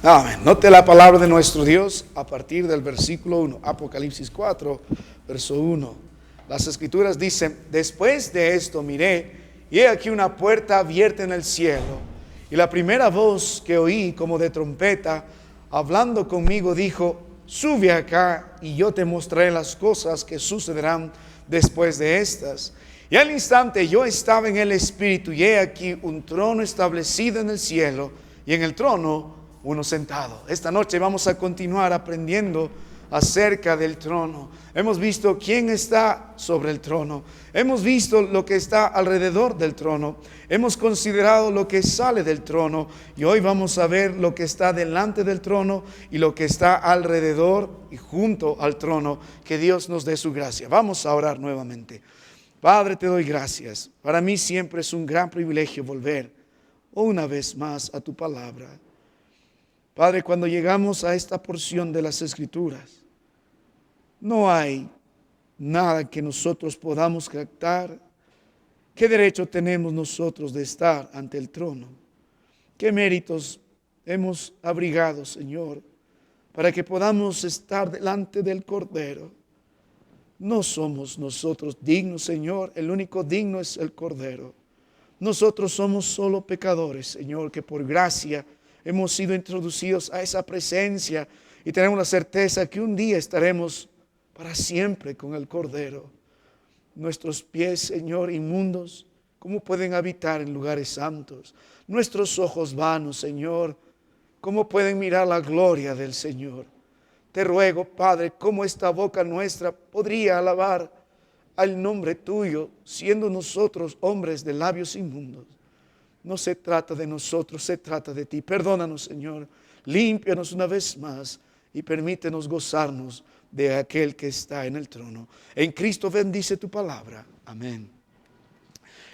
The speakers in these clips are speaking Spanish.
Amén. Note la palabra de nuestro Dios a partir del versículo 1, Apocalipsis 4, verso 1. Las escrituras dicen: después de esto miré, y he aquí una puerta abierta en el cielo, y la primera voz que oí como de trompeta, hablando conmigo, dijo: sube acá, y yo te mostraré las cosas que sucederán después de estas. Y al instante yo estaba en el Espíritu, y he aquí un trono establecido en el cielo, y en el trono uno sentado. Esta noche vamos a continuar aprendiendo acerca del trono. Hemos visto quién está sobre el trono. Hemos visto lo que está alrededor del trono. Hemos considerado lo que sale del trono. Y hoy vamos a ver lo que está delante del trono y lo que está alrededor y junto al trono. Que Dios nos dé su gracia. Vamos a orar nuevamente. Padre, te doy gracias. Para mí siempre es un gran privilegio volver una vez más a tu palabra. Padre, cuando llegamos a esta porción de las Escrituras, no hay nada que nosotros podamos captar. ¿Qué derecho tenemos nosotros de estar ante el trono? ¿Qué méritos hemos abrigado, Señor, para que podamos estar delante del Cordero? No somos nosotros dignos, Señor. El único digno es el Cordero. Nosotros somos solo pecadores, Señor, que por gracia hemos sido introducidos a esa presencia y tenemos la certeza que un día estaremos para siempre con el Cordero. Nuestros pies, Señor, inmundos, ¿cómo pueden habitar en lugares santos? Nuestros ojos vanos, Señor, ¿cómo pueden mirar la gloria del Señor? Te ruego, Padre, cómo esta boca nuestra podría alabar al nombre tuyo, siendo nosotros hombres de labios inmundos. No se trata de nosotros, se trata de ti. Perdónanos, Señor. Límpianos una vez más y permítenos gozarnos de aquel que está en el trono. En Cristo bendice tu palabra. Amén.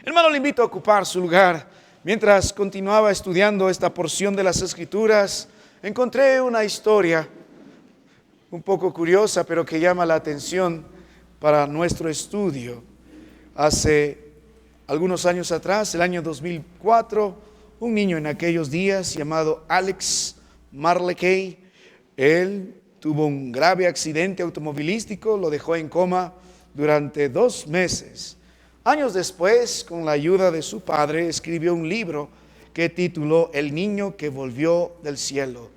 Hermano, le invito a ocupar su lugar. Mientras continuaba estudiando esta porción de las Escrituras, encontré una historia un poco curiosa, pero que llama la atención para nuestro estudio. Hace algunos años atrás, el año 2004, un niño en aquellos días llamado Alex Marlekey, él tuvo un grave accidente automovilístico, lo dejó en coma durante 2 meses. Años después, con la ayuda de su padre, escribió un libro que tituló El niño que volvió del cielo.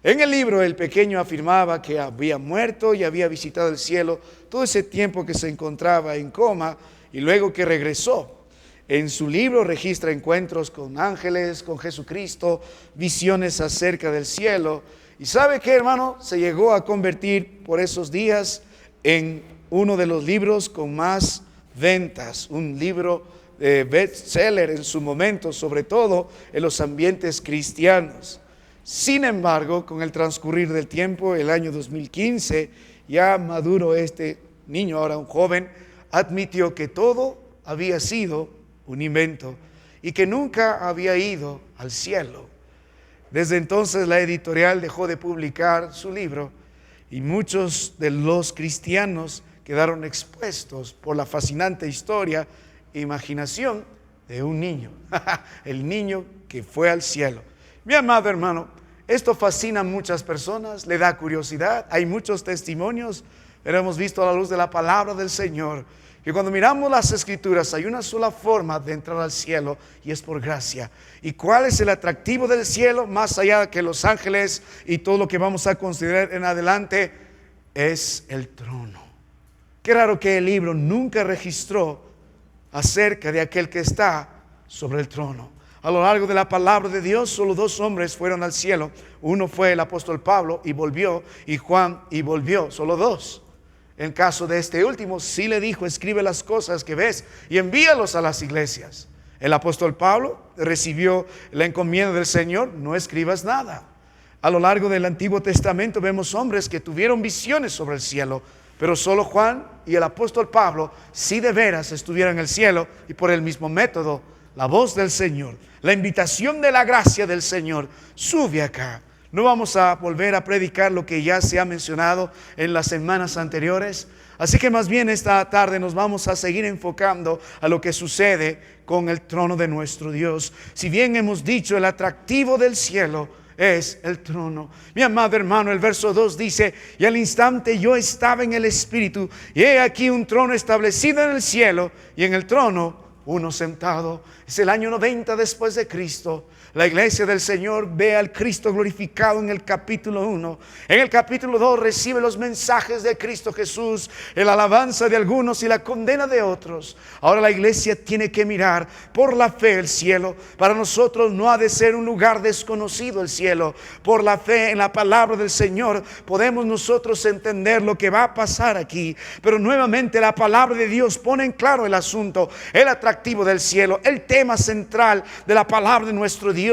En el libro, el pequeño afirmaba que había muerto y había visitado el cielo todo ese tiempo que se encontraba en coma y luego que regresó. En su libro registra encuentros con ángeles, con Jesucristo, visiones acerca del cielo. ¿Y sabe qué, hermano? Se llegó a convertir por esos días en uno de los libros con más ventas, un libro bestseller en su momento, sobre todo en los ambientes cristianos. Sin embargo, con el transcurrir del tiempo, el año 2015, ya maduro este niño, ahora un joven, admitió que todo había sido un invento y que nunca había ido al cielo. Desde entonces la editorial dejó de publicar su libro y muchos de los cristianos quedaron expuestos por la fascinante historia e imaginación de un niño, el niño que fue al cielo. Mi amado hermano, esto fascina a muchas personas, le da curiosidad, hay muchos testimonios, pero hemos visto a la luz de la palabra del Señor que cuando miramos las Escrituras hay una sola forma de entrar al cielo y es por gracia. ¿Y cuál es el atractivo del cielo? Más allá de que los ángeles y todo lo que vamos a considerar en adelante, es el trono. Qué raro que el libro nunca registró acerca de aquel que está sobre el trono. A lo largo de la palabra de Dios, solo 2 hombres fueron al cielo. Uno fue el apóstol Pablo y volvió, y Juan y volvió, solo 2. En caso de este último, sí le dijo: escribe las cosas que ves y envíalos a las iglesias. El apóstol Pablo recibió la encomienda del Señor: no escribas nada. A lo largo del Antiguo Testamento vemos hombres que tuvieron visiones sobre el cielo, pero solo Juan y el apóstol Pablo sí de veras estuvieron en el cielo, y por el mismo método, la voz del Señor, la invitación de la gracia del Señor: sube acá. No vamos a volver a predicar lo que ya se ha mencionado en las semanas anteriores. Así que más bien esta tarde nos vamos a seguir enfocando a lo que sucede con el trono de nuestro Dios. Si bien hemos dicho el atractivo del cielo es el trono. Mi amado hermano, el verso 2 dice: y al instante yo estaba en el Espíritu, y he aquí un trono establecido en el cielo, y en el trono uno sentado. Es el año 90 después de Cristo. La iglesia del Señor ve al Cristo glorificado en el capítulo 1. En el capítulo 2 recibe los mensajes de Cristo Jesús, la alabanza de algunos y la condena de otros. Ahora la iglesia tiene que mirar por la fe el cielo. Para nosotros no ha de ser un lugar desconocido el cielo. Por la fe en la palabra del Señor podemos nosotros entender lo que va a pasar aquí. Pero nuevamente la palabra de Dios pone en claro el asunto, el atractivo del cielo, el tema central de la palabra de nuestro Dios,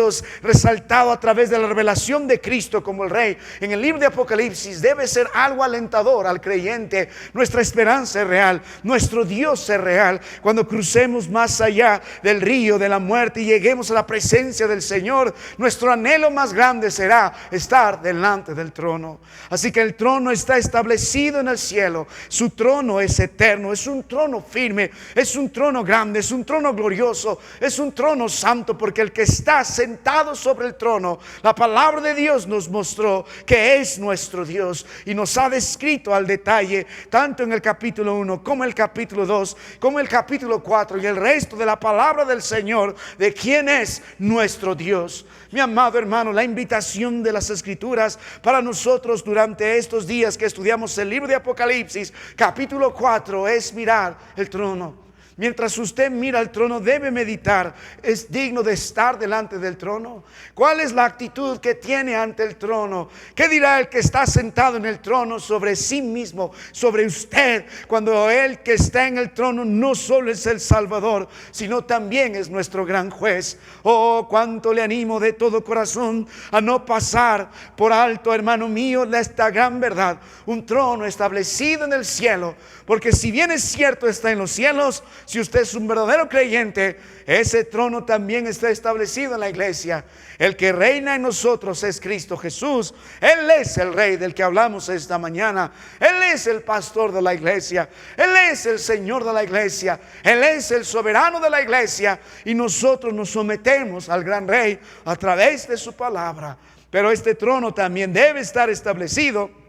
resaltado a través de la revelación de Cristo como el Rey. En el libro de Apocalipsis debe ser algo alentador al creyente. Nuestra esperanza es real, nuestro Dios es real. Cuando crucemos más allá del río de la muerte y lleguemos a la presencia del Señor, nuestro anhelo más grande será estar delante del trono. Así que el trono está establecido en el cielo. Su trono es eterno, es un trono firme, es un trono grande, es un trono glorioso, es un trono santo, porque el que está sentado sobre el trono, la palabra de Dios nos mostró que es nuestro Dios, y nos ha descrito al detalle, tanto en el capítulo 1 como el capítulo 2 como el capítulo 4 y el resto de la palabra del Señor, de quién es nuestro Dios. Mi amado hermano, la invitación de las Escrituras para nosotros durante estos días que estudiamos el libro de Apocalipsis capítulo 4 es mirar el trono. Mientras usted mira el trono, debe meditar: ¿es digno de estar delante del trono? ¿Cuál es la actitud que tiene ante el trono? ¿Qué dirá el que está sentado en el trono sobre sí mismo, sobre usted, cuando el que está en el trono no solo es el Salvador, sino también es nuestro gran juez? Oh, cuánto le animo de todo corazón a no pasar por alto, hermano mío, esta gran verdad: un trono establecido en el cielo. Porque si bien es cierto está en los cielos, si usted es un verdadero creyente, ese trono también está establecido en la iglesia. El que reina en nosotros es Cristo Jesús. Él es el Rey del que hablamos esta mañana. Él es el pastor de la iglesia. Él es el Señor de la iglesia. Él es el soberano de la iglesia. Y nosotros nos sometemos al gran Rey a través de su palabra. Pero este trono también debe estar establecido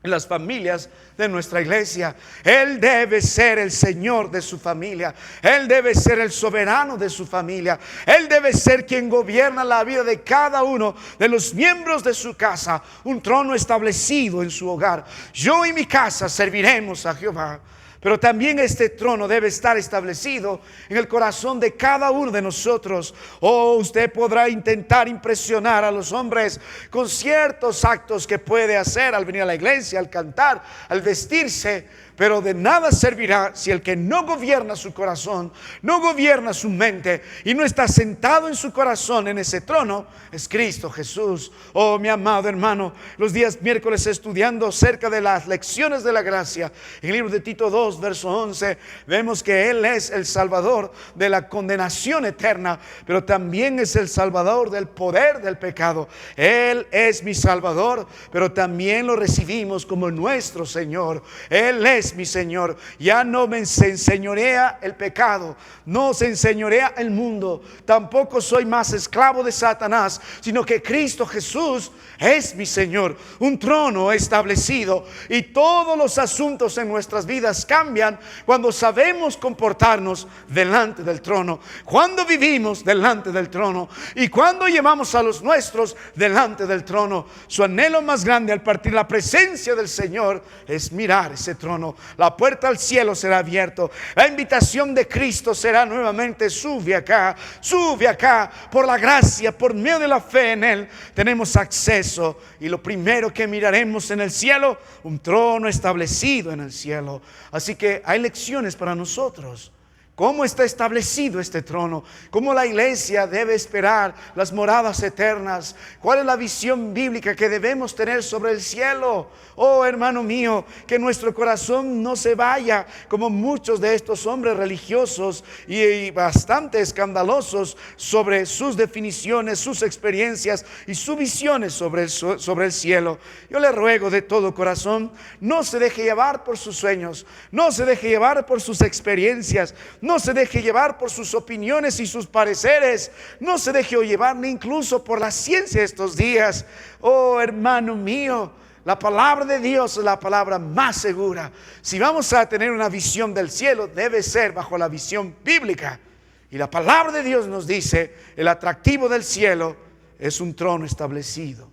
en las familias de nuestra iglesia. Él debe ser el Señor de su familia. Él debe ser el soberano de su familia. Él debe ser quien gobierna la vida de cada uno de los miembros de su casa. Un trono establecido en su hogar. Yo y mi casa serviremos a Jehová. Pero también este trono debe estar establecido en el corazón de cada uno de nosotros. Oh, usted podrá intentar impresionar a los hombres con ciertos actos que puede hacer al venir a la iglesia, al cantar, al vestirse, pero de nada servirá si el que no gobierna su corazón, no gobierna su mente y no está sentado en su corazón en ese trono, es Cristo Jesús. Oh, mi amado hermano, los días miércoles estudiando acerca de las lecciones de la gracia, en el libro de Tito 2, verso 11, vemos que Él es el Salvador de la condenación eterna, pero también es el Salvador del poder del pecado. Él es mi Salvador, pero también lo recibimos como nuestro Señor. Él es mi Señor. Ya no se enseñorea el pecado, no se enseñorea el mundo, tampoco soy más esclavo de Satanás, sino que Cristo Jesús es mi Señor. Un trono establecido, y todos los asuntos en nuestras vidas cambian cuando sabemos comportarnos delante del trono, cuando vivimos delante del trono y cuando llevamos a los nuestros delante del trono. Su anhelo más grande al partir la presencia del Señor es mirar ese trono. La puerta al cielo será abierta. La invitación de Cristo será nuevamente: sube acá, por la gracia, por medio de la fe en Él tenemos acceso. Y lo primero que miraremos en el cielo, un trono establecido en el cielo. Así que hay lecciones para nosotros. ¿Cómo está establecido este trono? ¿Cómo la iglesia debe esperar las moradas eternas? ¿Cuál es la visión bíblica que debemos tener sobre el cielo? Oh, hermano mío, que nuestro corazón no se vaya como muchos de estos hombres religiosos y bastante escandalosos sobre sus definiciones, sus experiencias y sus visiones sobre el cielo. Yo le ruego de todo corazón, no se deje llevar por sus sueños, no se deje llevar por sus experiencias, No se deje llevar por sus opiniones y sus pareceres. No se deje llevar ni incluso por la ciencia estos días. Oh, hermano mío, la palabra de Dios es la palabra más segura. Si vamos a tener una visión del cielo, debe ser bajo la visión bíblica. Y la palabra de Dios nos dice, el atractivo del cielo es un trono establecido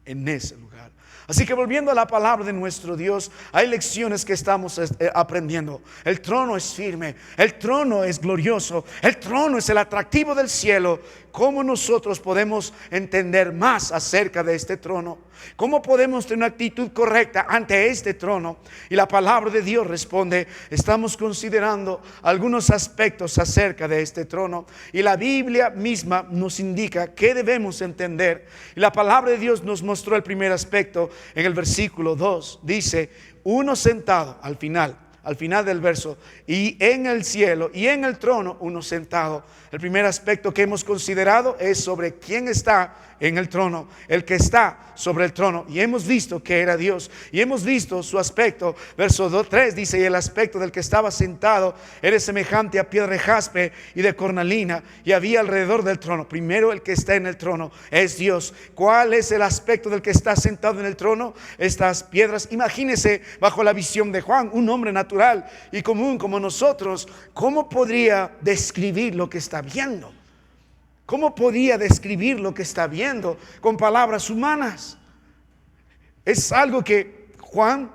en ese lugar. Así que volviendo a la palabra de nuestro Dios, hay lecciones que estamos aprendiendo. El trono es firme, el trono es glorioso, el trono es el atractivo del cielo. ¿Cómo nosotros podemos entender más acerca de este trono? ¿Cómo podemos tener una actitud correcta ante este trono? Y la palabra de Dios responde, estamos considerando algunos aspectos acerca de este trono. Y la Biblia misma nos indica qué debemos entender. Y la palabra de Dios nos mostró el primer aspecto en el versículo 2. Dice, uno sentado al final del verso, y en el cielo y en el trono uno sentado. El primer aspecto que hemos considerado es sobre quién está en el trono, el que está sobre el trono, y hemos visto que era Dios, y hemos visto su aspecto. Verso 3 dice, y el aspecto del que estaba sentado era semejante a piedra de jaspe y de cornalina, y había alrededor del trono. Primero, el que está en el trono es Dios. ¿Cuál es el aspecto del que está sentado en el trono? Estas piedras. Imagínese bajo la visión de Juan, un hombre natural y común como nosotros, ¿cómo podría describir lo que está viendo? ¿Cómo podía describir lo que está viendo con palabras humanas? Es algo que Juan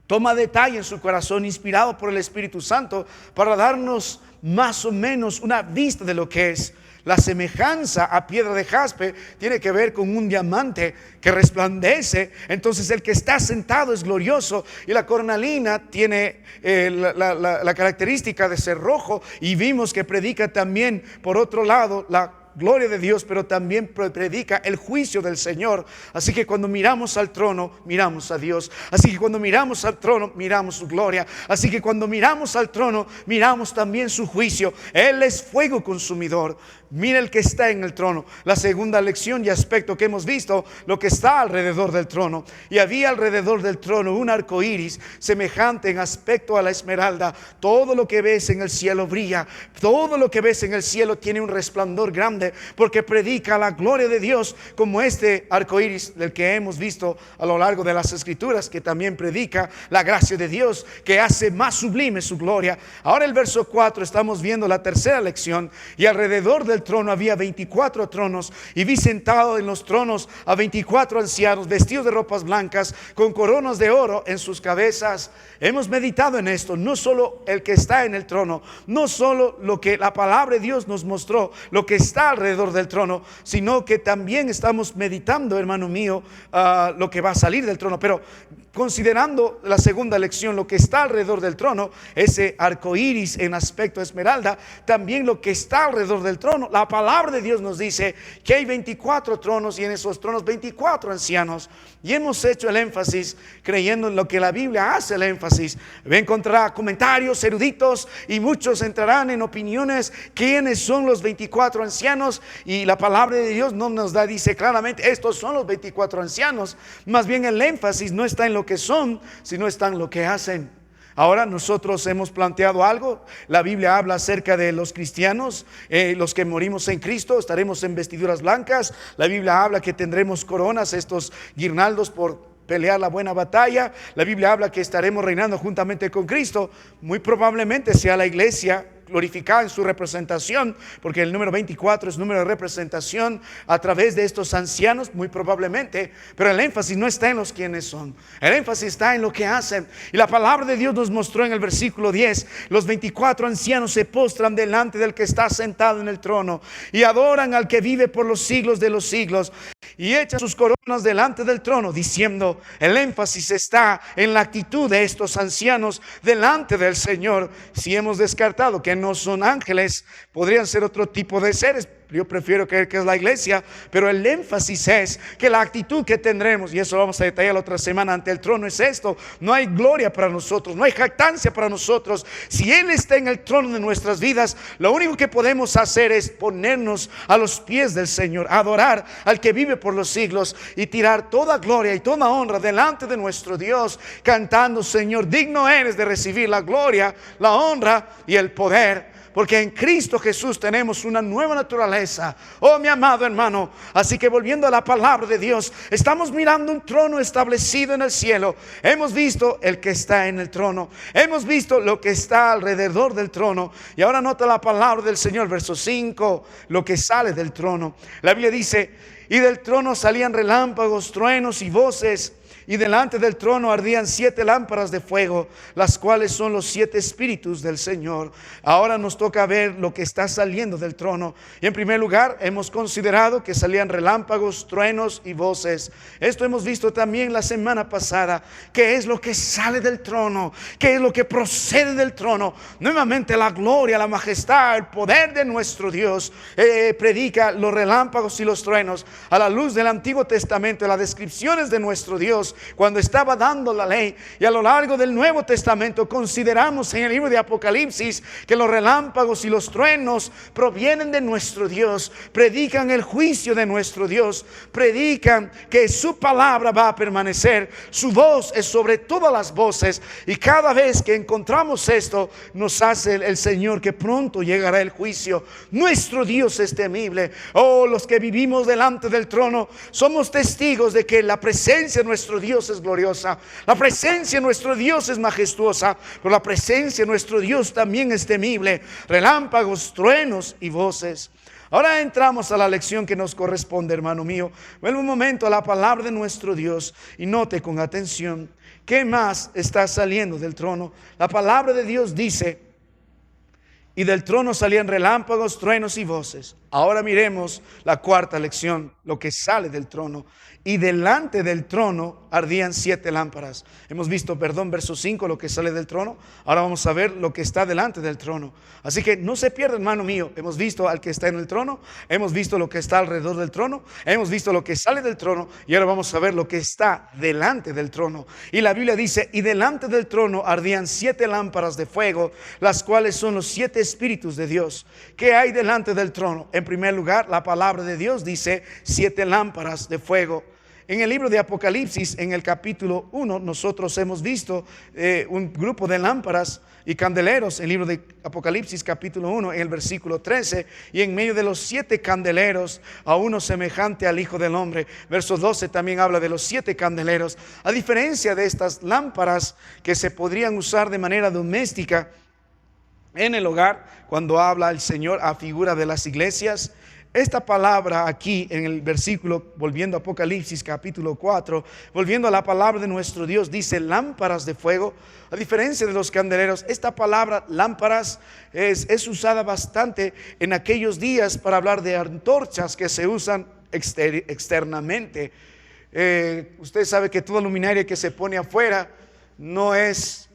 toma detalle en su corazón, inspirado por el Espíritu Santo, para darnos más o menos una vista de lo que es. La semejanza a piedra de jaspe tiene que ver con un diamante que resplandece. Entonces el que está sentado es glorioso, y la cornalina tiene la característica de ser rojo, y vimos que predica también por otro lado la gloria de Dios, pero también predica el juicio del Señor. Así que cuando miramos al trono, miramos a Dios. Así que cuando miramos al trono, miramos su gloria. Así que cuando miramos al trono, miramos también su juicio. Él es fuego consumidor. Mira el que está en el trono. La segunda lección y aspecto que hemos visto, lo que está alrededor del trono. Y había alrededor del trono un arco iris semejante en aspecto a la esmeralda. Todo lo que ves en el cielo brilla. Todo lo que ves en el cielo tiene un resplandor grande, porque predica la gloria de Dios, como este arco iris del que hemos visto a lo largo de las Escrituras, que también predica la gracia de Dios, que hace más sublime su gloria. Ahora el verso 4 estamos viendo la tercera lección. Y alrededor del trono había 24 tronos, y vi sentado en los tronos a 24 ancianos vestidos de ropas blancas, con coronas de oro en sus cabezas. Hemos meditado en esto, no solo el que está en el trono, no solo lo que la palabra de Dios nos mostró, lo que está alrededor del trono, sino que también estamos meditando, hermano mío, lo que va a salir del trono. Pero considerando la segunda lección, lo que está alrededor del trono, ese arco iris en aspecto esmeralda, también lo que está alrededor del trono, la palabra de Dios nos dice que hay 24 tronos, y en esos tronos 24 ancianos. Y hemos hecho el énfasis, creyendo en lo que la Biblia hace el énfasis. Encontrará comentarios eruditos, y muchos entrarán en opiniones quiénes son los 24 ancianos, y la palabra de Dios no nos dice claramente estos son los 24 ancianos. Más bien el énfasis no está en lo que son, sino está en lo que hacen. Ahora nosotros hemos planteado algo. La Biblia habla acerca de los cristianos, los que morimos en Cristo, estaremos en vestiduras blancas. La Biblia habla que tendremos coronas, estos guirnaldos por pelear la buena batalla. La Biblia habla que estaremos reinando juntamente con Cristo. Muy probablemente sea la iglesia glorificada en su representación, porque el número 24 es número de representación a través de estos ancianos, muy probablemente. Pero el énfasis no está en los quienes son, el énfasis está en lo que hacen. Y la palabra de Dios nos mostró en el versículo 10, los 24 ancianos se postran delante del que está sentado en el trono, y adoran al que vive por los siglos de los siglos, y echan sus coronas delante del trono, diciendo, el énfasis está en la actitud de estos ancianos delante del Señor. Si hemos descartado que no son ángeles, podrían ser otro tipo de seres. Yo prefiero creer que es la iglesia, pero el énfasis es que la actitud que tendremos, y eso vamos a detallar la otra semana, ante el trono es esto: no hay gloria para nosotros, no hay jactancia para nosotros. Si Él está en el trono de nuestras vidas, lo único que podemos hacer es ponernos a los pies del Señor, adorar al que vive por los siglos y tirar toda gloria y toda honra delante de nuestro Dios, cantando: Señor, digno eres de recibir la gloria, la honra y el poder, porque en Cristo Jesús tenemos una nueva naturaleza. Oh, mi amado hermano, así que volviendo a la palabra de Dios, estamos mirando un trono establecido en el cielo. Hemos visto el que está en el trono, hemos visto lo que está alrededor del trono, y ahora nota la palabra del Señor, verso 5, lo que sale del trono. La Biblia dice: y del trono salían relámpagos, truenos y voces, y delante del trono ardían 7 lámparas de fuego, las cuales son los 7 espíritus del Señor. Ahora nos toca ver lo que está saliendo del trono. Y en primer lugar hemos considerado que salían relámpagos, truenos y voces. Esto hemos visto también la semana pasada. ¿Qué es lo que sale del trono? ¿Qué es lo que procede del trono? Nuevamente la gloria, la majestad, el poder de nuestro Dios predica los relámpagos y los truenos a la luz del Antiguo Testamento, las descripciones de nuestro Dios cuando estaba dando la ley. Y a lo largo del Nuevo Testamento consideramos en el libro de Apocalipsis que los relámpagos y los truenos provienen de nuestro Dios, predican el juicio de nuestro Dios, predican que su palabra va a permanecer, su voz es sobre todas las voces. Y cada vez que encontramos esto, nos hace el Señor que pronto llegará el juicio. Nuestro Dios es temible. Oh, los que vivimos delante del trono somos testigos de que la presencia de nuestro Dios es gloriosa, la presencia de nuestro Dios es majestuosa, pero la presencia de nuestro Dios también es temible. Relámpagos, truenos y voces. Ahora entramos a la lección que nos corresponde, hermano mío. Vuelve un momento a la palabra de nuestro Dios y note con atención qué más está saliendo del trono. La palabra de Dios dice: y del trono salían relámpagos, truenos y voces. Ahora miremos la cuarta lección, lo que sale del trono. Y delante del trono ardían 7 lámparas. Hemos visto, verso 5, lo que sale del trono. Ahora vamos a ver lo que está delante del trono. Así que no se pierda, hermano mío. Hemos visto al que está en el trono, hemos visto lo que está alrededor del trono, hemos visto lo que sale del trono, y ahora vamos a ver lo que está delante del trono. Y la Biblia dice: y delante del trono ardían 7 lámparas de fuego, las cuales son los 7 espíritus de Dios. ¿Qué hay delante del trono? En primer lugar, la palabra de Dios dice 7 lámparas de fuego. En el libro de Apocalipsis, en el capítulo 1, nosotros hemos visto un grupo de lámparas y candeleros. En el libro de Apocalipsis capítulo 1, en el versículo 13, y en medio de los 7 candeleros a uno semejante al Hijo del Hombre. Verso 12 también habla de los 7 candeleros. A diferencia de estas lámparas que se podrían usar de manera doméstica en el hogar, cuando habla el Señor a figura de las iglesias, esta palabra aquí en el versículo, volviendo a Apocalipsis capítulo 4, volviendo a la palabra de nuestro Dios, dice lámparas de fuego. A diferencia de los candeleros, esta palabra lámparas es usada bastante en aquellos días para hablar de antorchas que se usan externamente. Usted sabe que toda luminaria que se pone afuera no es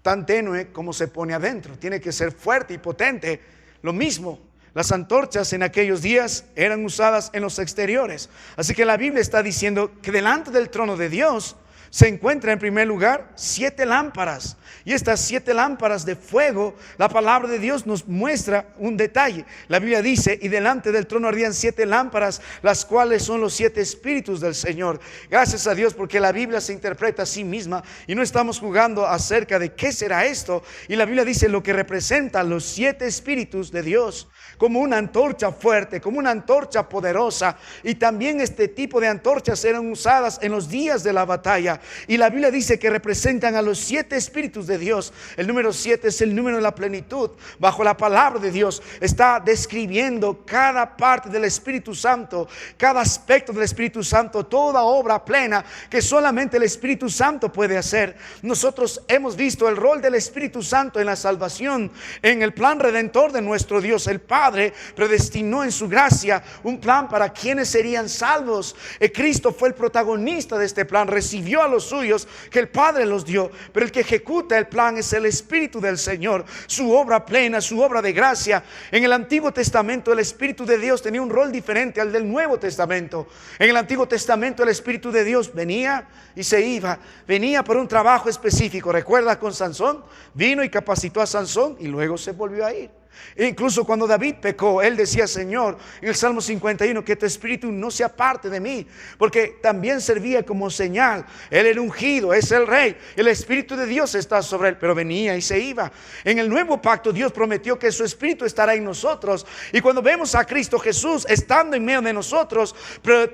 tan tenue como se pone adentro, tiene que ser fuerte y potente. Lo mismo, las antorchas en aquellos días eran usadas en los exteriores. Así que la Biblia está diciendo que delante del trono de Dios se encuentra en primer lugar 7 lámparas. Y estas 7 lámparas de fuego, la palabra de Dios nos muestra un detalle. La Biblia dice: y delante del trono ardían 7 lámparas, las cuales son los 7 espíritus del Señor. Gracias a Dios, porque la Biblia se interpreta a sí misma y no estamos jugando acerca de qué será esto. Y la Biblia dice lo que representa los 7 espíritus de Dios, como una antorcha fuerte, como una antorcha poderosa. Y también este tipo de antorchas eran usadas en los días de la batalla. Y la Biblia dice que representan a los 7 espíritus de Dios. El número 7 es el número de la plenitud. Bajo la palabra de Dios está describiendo cada parte del Espíritu Santo, cada aspecto del Espíritu Santo, toda obra plena que solamente el Espíritu Santo puede hacer. Nosotros hemos visto el rol del Espíritu Santo en la salvación, en el plan redentor de nuestro Dios. El Padre predestinó en su gracia un plan para quienes serían salvos. Cristo fue el protagonista de este plan, recibió a los suyos que el Padre los dio, pero el que ejecuta el plan es el Espíritu del Señor, su obra plena, su obra de gracia. En el Antiguo Testamento el Espíritu de Dios tenía un rol diferente al del Nuevo Testamento. En el Antiguo Testamento el Espíritu de Dios venía y se iba, venía por un trabajo específico. ¿Recuerda con Sansón? Vino y capacitó a Sansón y luego se volvió a ir. E incluso cuando David pecó, él decía: Señor, en el Salmo 51, que tu espíritu no se aparte de mí, porque también servía como señal. Él era ungido, es el rey, el Espíritu de Dios está sobre él, pero venía y se iba. En el nuevo pacto Dios prometió que su Espíritu estará en nosotros, y cuando vemos a Cristo Jesús estando en medio de nosotros,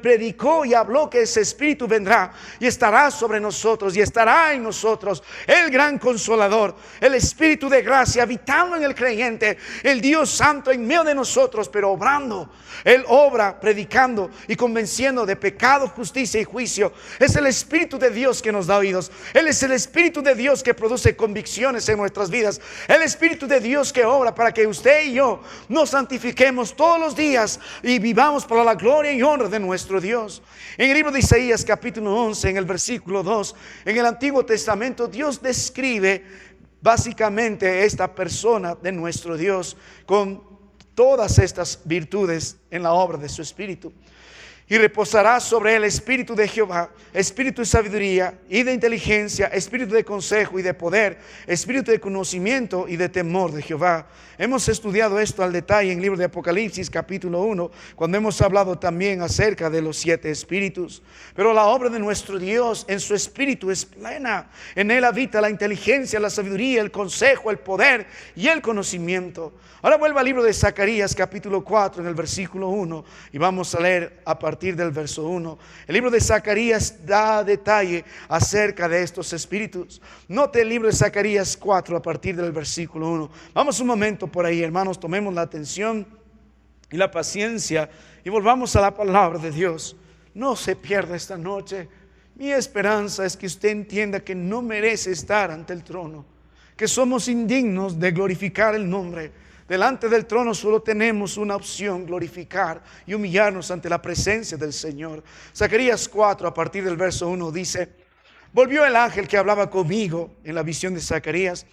predicó y habló que ese Espíritu vendrá y estará sobre nosotros y estará en nosotros, el gran consolador, el Espíritu de gracia habitando en el creyente, el Dios Santo en medio de nosotros, pero obrando. Él obra predicando y convenciendo de pecado, justicia y juicio. Es el Espíritu de Dios que nos da oídos. Él es el Espíritu de Dios que produce convicciones en nuestras vidas. El Espíritu de Dios que obra para que usted y yo nos santifiquemos todos los días y vivamos para la gloria y honra de nuestro Dios. En el libro de Isaías capítulo 11, en el versículo 2, en el Antiguo Testamento Dios describe básicamente esta persona de nuestro Dios con todas estas virtudes en la obra de su Espíritu. Y reposará sobre él espíritu de Jehová, espíritu de sabiduría y de inteligencia, espíritu de consejo y de poder, espíritu de conocimiento y de temor de Jehová. Hemos estudiado esto al detalle en el libro de Apocalipsis capítulo 1, cuando hemos hablado también acerca de los 7 espíritus. Pero la obra de nuestro Dios en su espíritu es plena. En él habita la inteligencia, la sabiduría, el consejo, el poder y el conocimiento. Ahora vuelva al libro de Zacarías capítulo 4 en el versículo 1 y vamos a leer a partir del verso 1. El libro de Zacarías da detalle acerca de estos espíritus. Note el libro de Zacarías 4 a partir del versículo 1. Vamos un momento por ahí, hermanos, tomemos la atención y la paciencia y volvamos a la palabra de Dios. No se pierda esta noche. Mi esperanza es que usted entienda que no merece estar ante el trono, que somos indignos de glorificar el nombre. Delante del trono solo tenemos una opción: glorificar y humillarnos ante la presencia del Señor. Zacarías 4 a partir del verso 1 dice: volvió el ángel que hablaba conmigo en la visión de Zacarías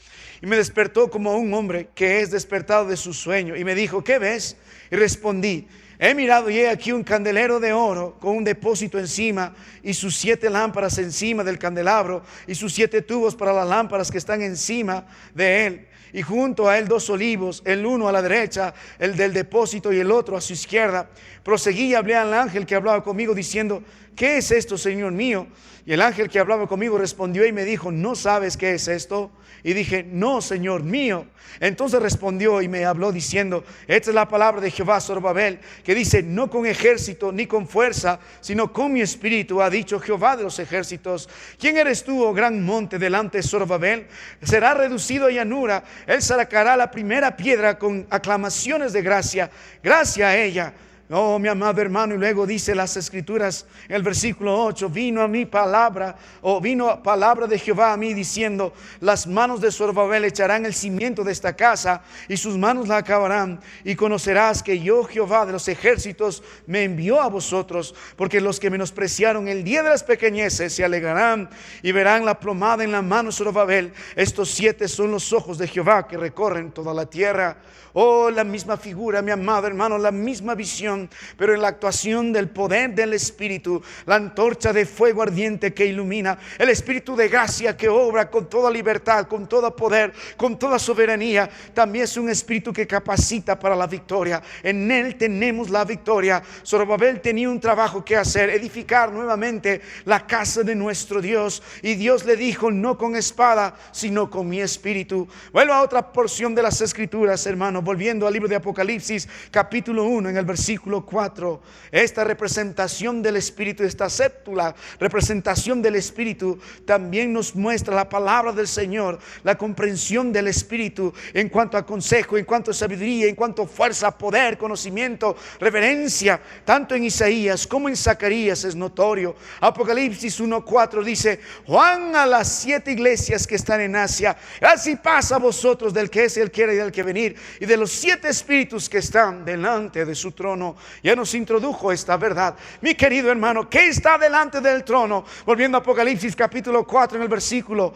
y me despertó como un hombre que es despertado de su sueño y me dijo: ¿qué ves? Y respondí: he mirado y he aquí un candelero de oro con un depósito encima y sus 7 lámparas encima del candelabro y sus 7 tubos para las lámparas que están encima de él. Y junto a él 2 olivos, el uno a la derecha, el del depósito, y el otro a su izquierda. Proseguí y hablé al ángel que hablaba conmigo diciendo: ¿qué es esto, Señor mío? Y el ángel que hablaba conmigo respondió y me dijo: ¿no sabes qué es esto? Y dije: no, Señor mío. Entonces respondió y me habló diciendo: esta es la palabra de Jehová Zorobabel, que dice: no con ejército ni con fuerza, sino con mi espíritu, ha dicho Jehová de los ejércitos. ¿Quién eres tú, oh gran monte, delante de Zorobabel? Será reducido a llanura. Él sacará la primera piedra con aclamaciones de gracia, gracia a ella. Oh, mi amado hermano, y luego dice las Escrituras en el versículo 8: vino a mi palabra, vino palabra de Jehová a mí diciendo: las manos de Zorobabel echarán el cimiento de esta casa y sus manos la acabarán, y conocerás que yo, Jehová de los ejércitos, me envió a vosotros, porque los que menospreciaron el día de las pequeñeces se alegrarán y verán la plomada en la mano de Zorobabel. Estos 7 son los ojos de Jehová que recorren toda la tierra. Oh, la misma figura, mi amado hermano, la misma visión, pero en la actuación del poder del Espíritu, la antorcha de fuego ardiente que ilumina, el Espíritu de gracia que obra con toda libertad, con todo poder, con toda soberanía. También es un Espíritu que capacita para la victoria. En él tenemos la victoria. Zorobabel tenía un trabajo que hacer: edificar nuevamente la casa de nuestro Dios. Y Dios le dijo: no con espada, sino con mi Espíritu. Vuelvo a otra porción de las Escrituras, hermano. Volviendo al libro de Apocalipsis capítulo 1 en el versículo 4, esta representación del Espíritu, esta séptula representación del Espíritu, también nos muestra la palabra del Señor, la comprensión del Espíritu en cuanto a consejo, en cuanto a sabiduría, en cuanto a fuerza, poder, conocimiento, reverencia. Tanto en Isaías como en Zacarías es notorio. Apocalipsis 1:4 dice: Juan a las 7 iglesias que están en Asia, así pasa a vosotros del que es, el que era y del que venir, y de los 7 espíritus que están delante de su trono. ya nos introdujo esta verdad. Mi querido hermano, ¿qué está delante del trono? Volviendo a Apocalipsis capítulo 4 en el versículo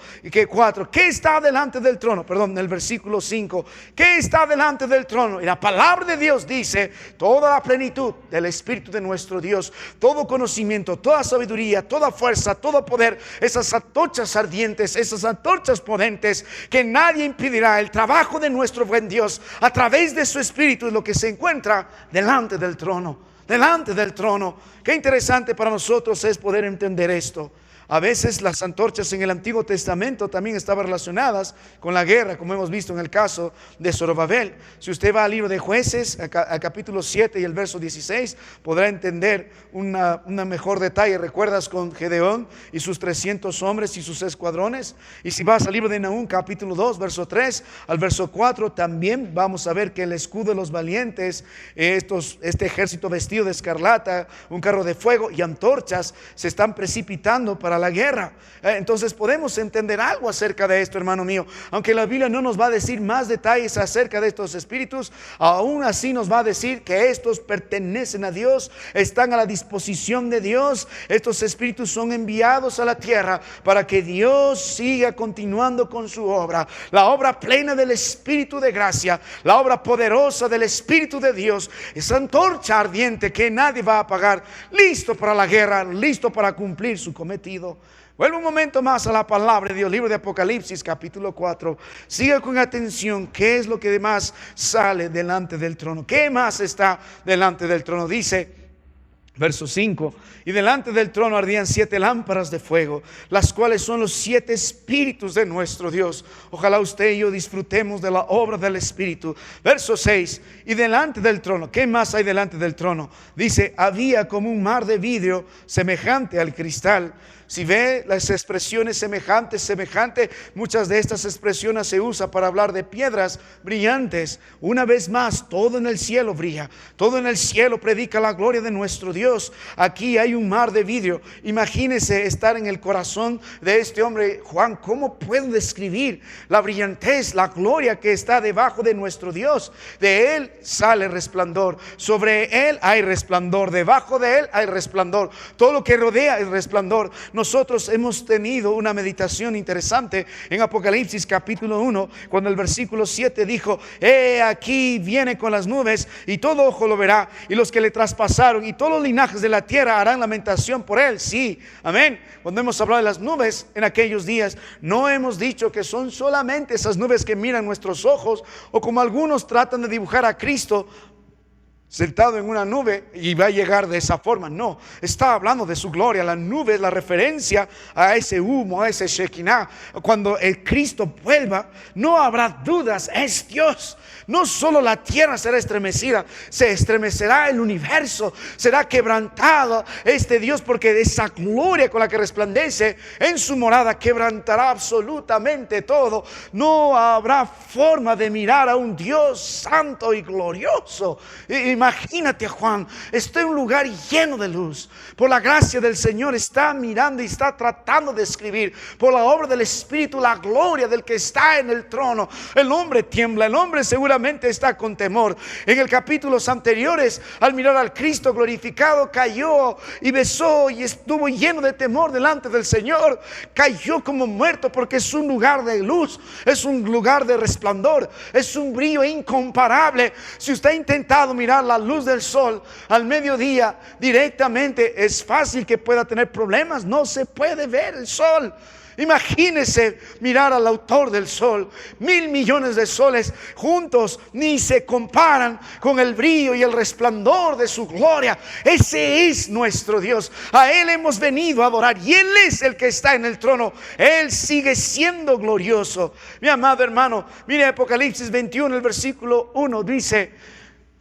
4. ¿Qué está delante del trono? Perdón, en el versículo 5. ¿Qué está delante del trono? Y la palabra de Dios dice: toda la plenitud del Espíritu de nuestro Dios, todo conocimiento, toda sabiduría, toda fuerza, todo poder, esas antorchas ardientes, esas antorchas potentes, que nadie impedirá el trabajo de nuestro buen Dios a través de su Espíritu, es lo que se encuentra delante del trono. Delante del trono. Qué interesante para nosotros es poder entender esto. A veces las antorchas en el Antiguo Testamento también estaban relacionadas con la guerra, como hemos visto en el caso de Zorobabel. Si usted va al libro de Jueces, al capítulo 7 y el verso 16, podrá entender una mejor detalle. ¿Recuerdas con Gedeón y sus 300 hombres y sus escuadrones? Y si vas al libro de Nahum, capítulo 2, verso 3 al verso 4, también vamos a ver que el escudo de los valientes, este ejército vestido de escarlata, un carro de fuego y antorchas, se están precipitando para la guerra. Entonces podemos entender algo acerca de esto, hermano mío. Aunque la Biblia no nos va a decir más detalles acerca de estos espíritus, aún así nos va a decir que estos pertenecen a Dios, están a la disposición de Dios. Estos espíritus son enviados a la tierra para que Dios siga continuando con su obra, la obra plena del Espíritu de gracia, la obra poderosa del Espíritu de Dios, esa antorcha ardiente que nadie va a apagar, listo para la guerra, listo para cumplir su cometido. Vuelvo un momento más a la palabra de Dios, libro de Apocalipsis capítulo 4. Siga con atención qué es lo que más sale delante del trono, qué más está delante del trono. Dice verso 5: y delante del trono ardían 7 lámparas de fuego, las cuales son los 7 espíritus de nuestro Dios. Ojalá usted y yo disfrutemos de la obra del Espíritu. Verso 6: y delante del trono, ¿qué más hay delante del trono? Dice: había como un mar de vidrio semejante al cristal. Si ve las expresiones semejante, muchas de estas expresiones se usan para hablar de piedras brillantes. Una vez más, todo en el cielo brilla, todo en el cielo predica la gloria de nuestro Dios. Aquí hay un mar de vidrio. Imagínese estar en el corazón de este hombre Juan. ¿Cómo puedo describir la brillantez, la gloria que está debajo de nuestro Dios? De él sale resplandor, sobre él hay resplandor, debajo de él hay resplandor, todo lo que rodea es resplandor. Nosotros hemos tenido una meditación interesante en Apocalipsis capítulo 1, cuando el versículo 7 dijo: he aquí viene con las nubes, y todo ojo lo verá, y los que le traspasaron, y todos los linajes de la tierra harán lamentación por él. Sí, amén. Cuando hemos hablado de las nubes en aquellos días, no hemos dicho que son solamente esas nubes que miran nuestros ojos, o como algunos tratan de dibujar a Cristo sentado en una nube y va a llegar de esa forma. No, está hablando de su gloria. La nube es la referencia a ese humo, a ese Shekinah. Cuando el Cristo vuelva, no habrá dudas, es Dios. No solo la tierra será estremecida, se estremecerá el universo, será quebrantado este Dios, porque de esa gloria con la que resplandece en su morada quebrantará absolutamente todo. No habrá forma de mirar a un Dios santo y glorioso. Imagínate a Juan, está en un lugar lleno de luz. Por la gracia del Señor está mirando y está tratando de escribir, por la obra del Espíritu, la gloria del que está en el trono. El hombre tiembla, el hombre seguramente está con temor. En el capítulos anteriores, al mirar al Cristo glorificado, cayó y besó y estuvo lleno de temor delante del Señor. Cayó como muerto, porque es un lugar de luz, es un lugar de resplandor, es un brillo incomparable. Si usted ha intentado mirar la luz del sol al mediodía directamente, es fácil que pueda tener problemas. No se puede ver el sol. Imagínese mirar al autor del sol. 1,000 millones de soles juntos ni se comparan con el brillo y el resplandor de su gloria. Ese es nuestro Dios. A Él hemos venido a adorar, y Él es el que está en el trono. Él sigue siendo glorioso. Mi amado hermano, mire Apocalipsis 21, el versículo 1 dice: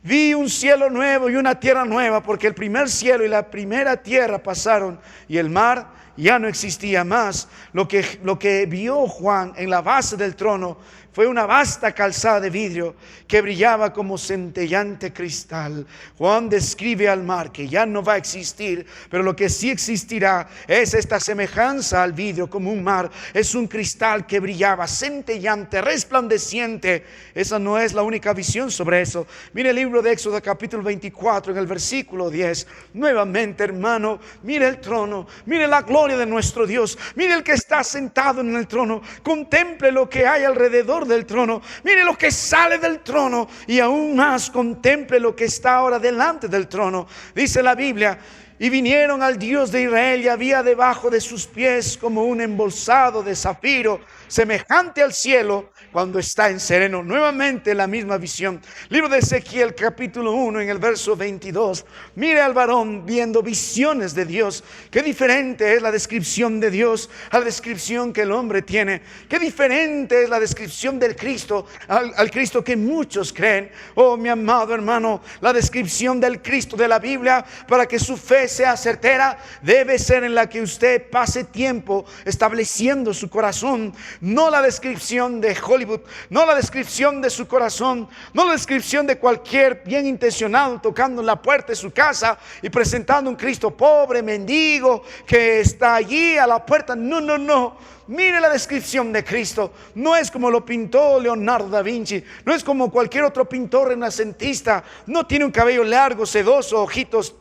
vi un cielo nuevo y una tierra nueva, porque el primer cielo y la primera tierra pasaron, y el mar ya no existía más. Lo que vio Juan en la base del trono, fue una vasta calzada de vidrio que brillaba como centellante cristal. Juan describe al mar que ya no va a existir, pero lo que sí existirá es esta semejanza al vidrio como un mar. Es un cristal que brillaba, centellante, resplandeciente. Esa no es la única visión sobre eso. Mire el libro de Éxodo capítulo 24 en el versículo 10. Nuevamente, hermano, mire el trono, mire la gloria de nuestro Dios, mire el que está sentado en el trono, contemple lo que hay alrededor del trono, mire lo que sale del trono y aún más contemple lo que está ahora delante del trono. Dice la Biblia: y vinieron al Dios de Israel y había debajo de sus pies como un embolsado de zafiro, semejante al cielo cuando está en sereno. Nuevamente la misma visión. Libro de Ezequiel capítulo 1 en el verso 22. Mire al varón viendo visiones de Dios. Qué diferente es la descripción de Dios a la descripción que el hombre tiene. Qué diferente es la descripción del Cristo al Cristo que muchos creen. Oh, mi amado hermano, la descripción del Cristo de la Biblia, para que su fe sea certera, debe ser en la que usted pase tiempo estableciendo su corazón. No la descripción de Hollywood, no la descripción de su corazón, no la descripción de cualquier bien intencionado tocando en la puerta de su casa y presentando un Cristo pobre, mendigo, que está allí a la puerta. No, no, no. Mire la descripción de Cristo. No es como lo pintó Leonardo da Vinci, no es como cualquier otro pintor renacentista. No tiene un cabello largo, sedoso, ojitos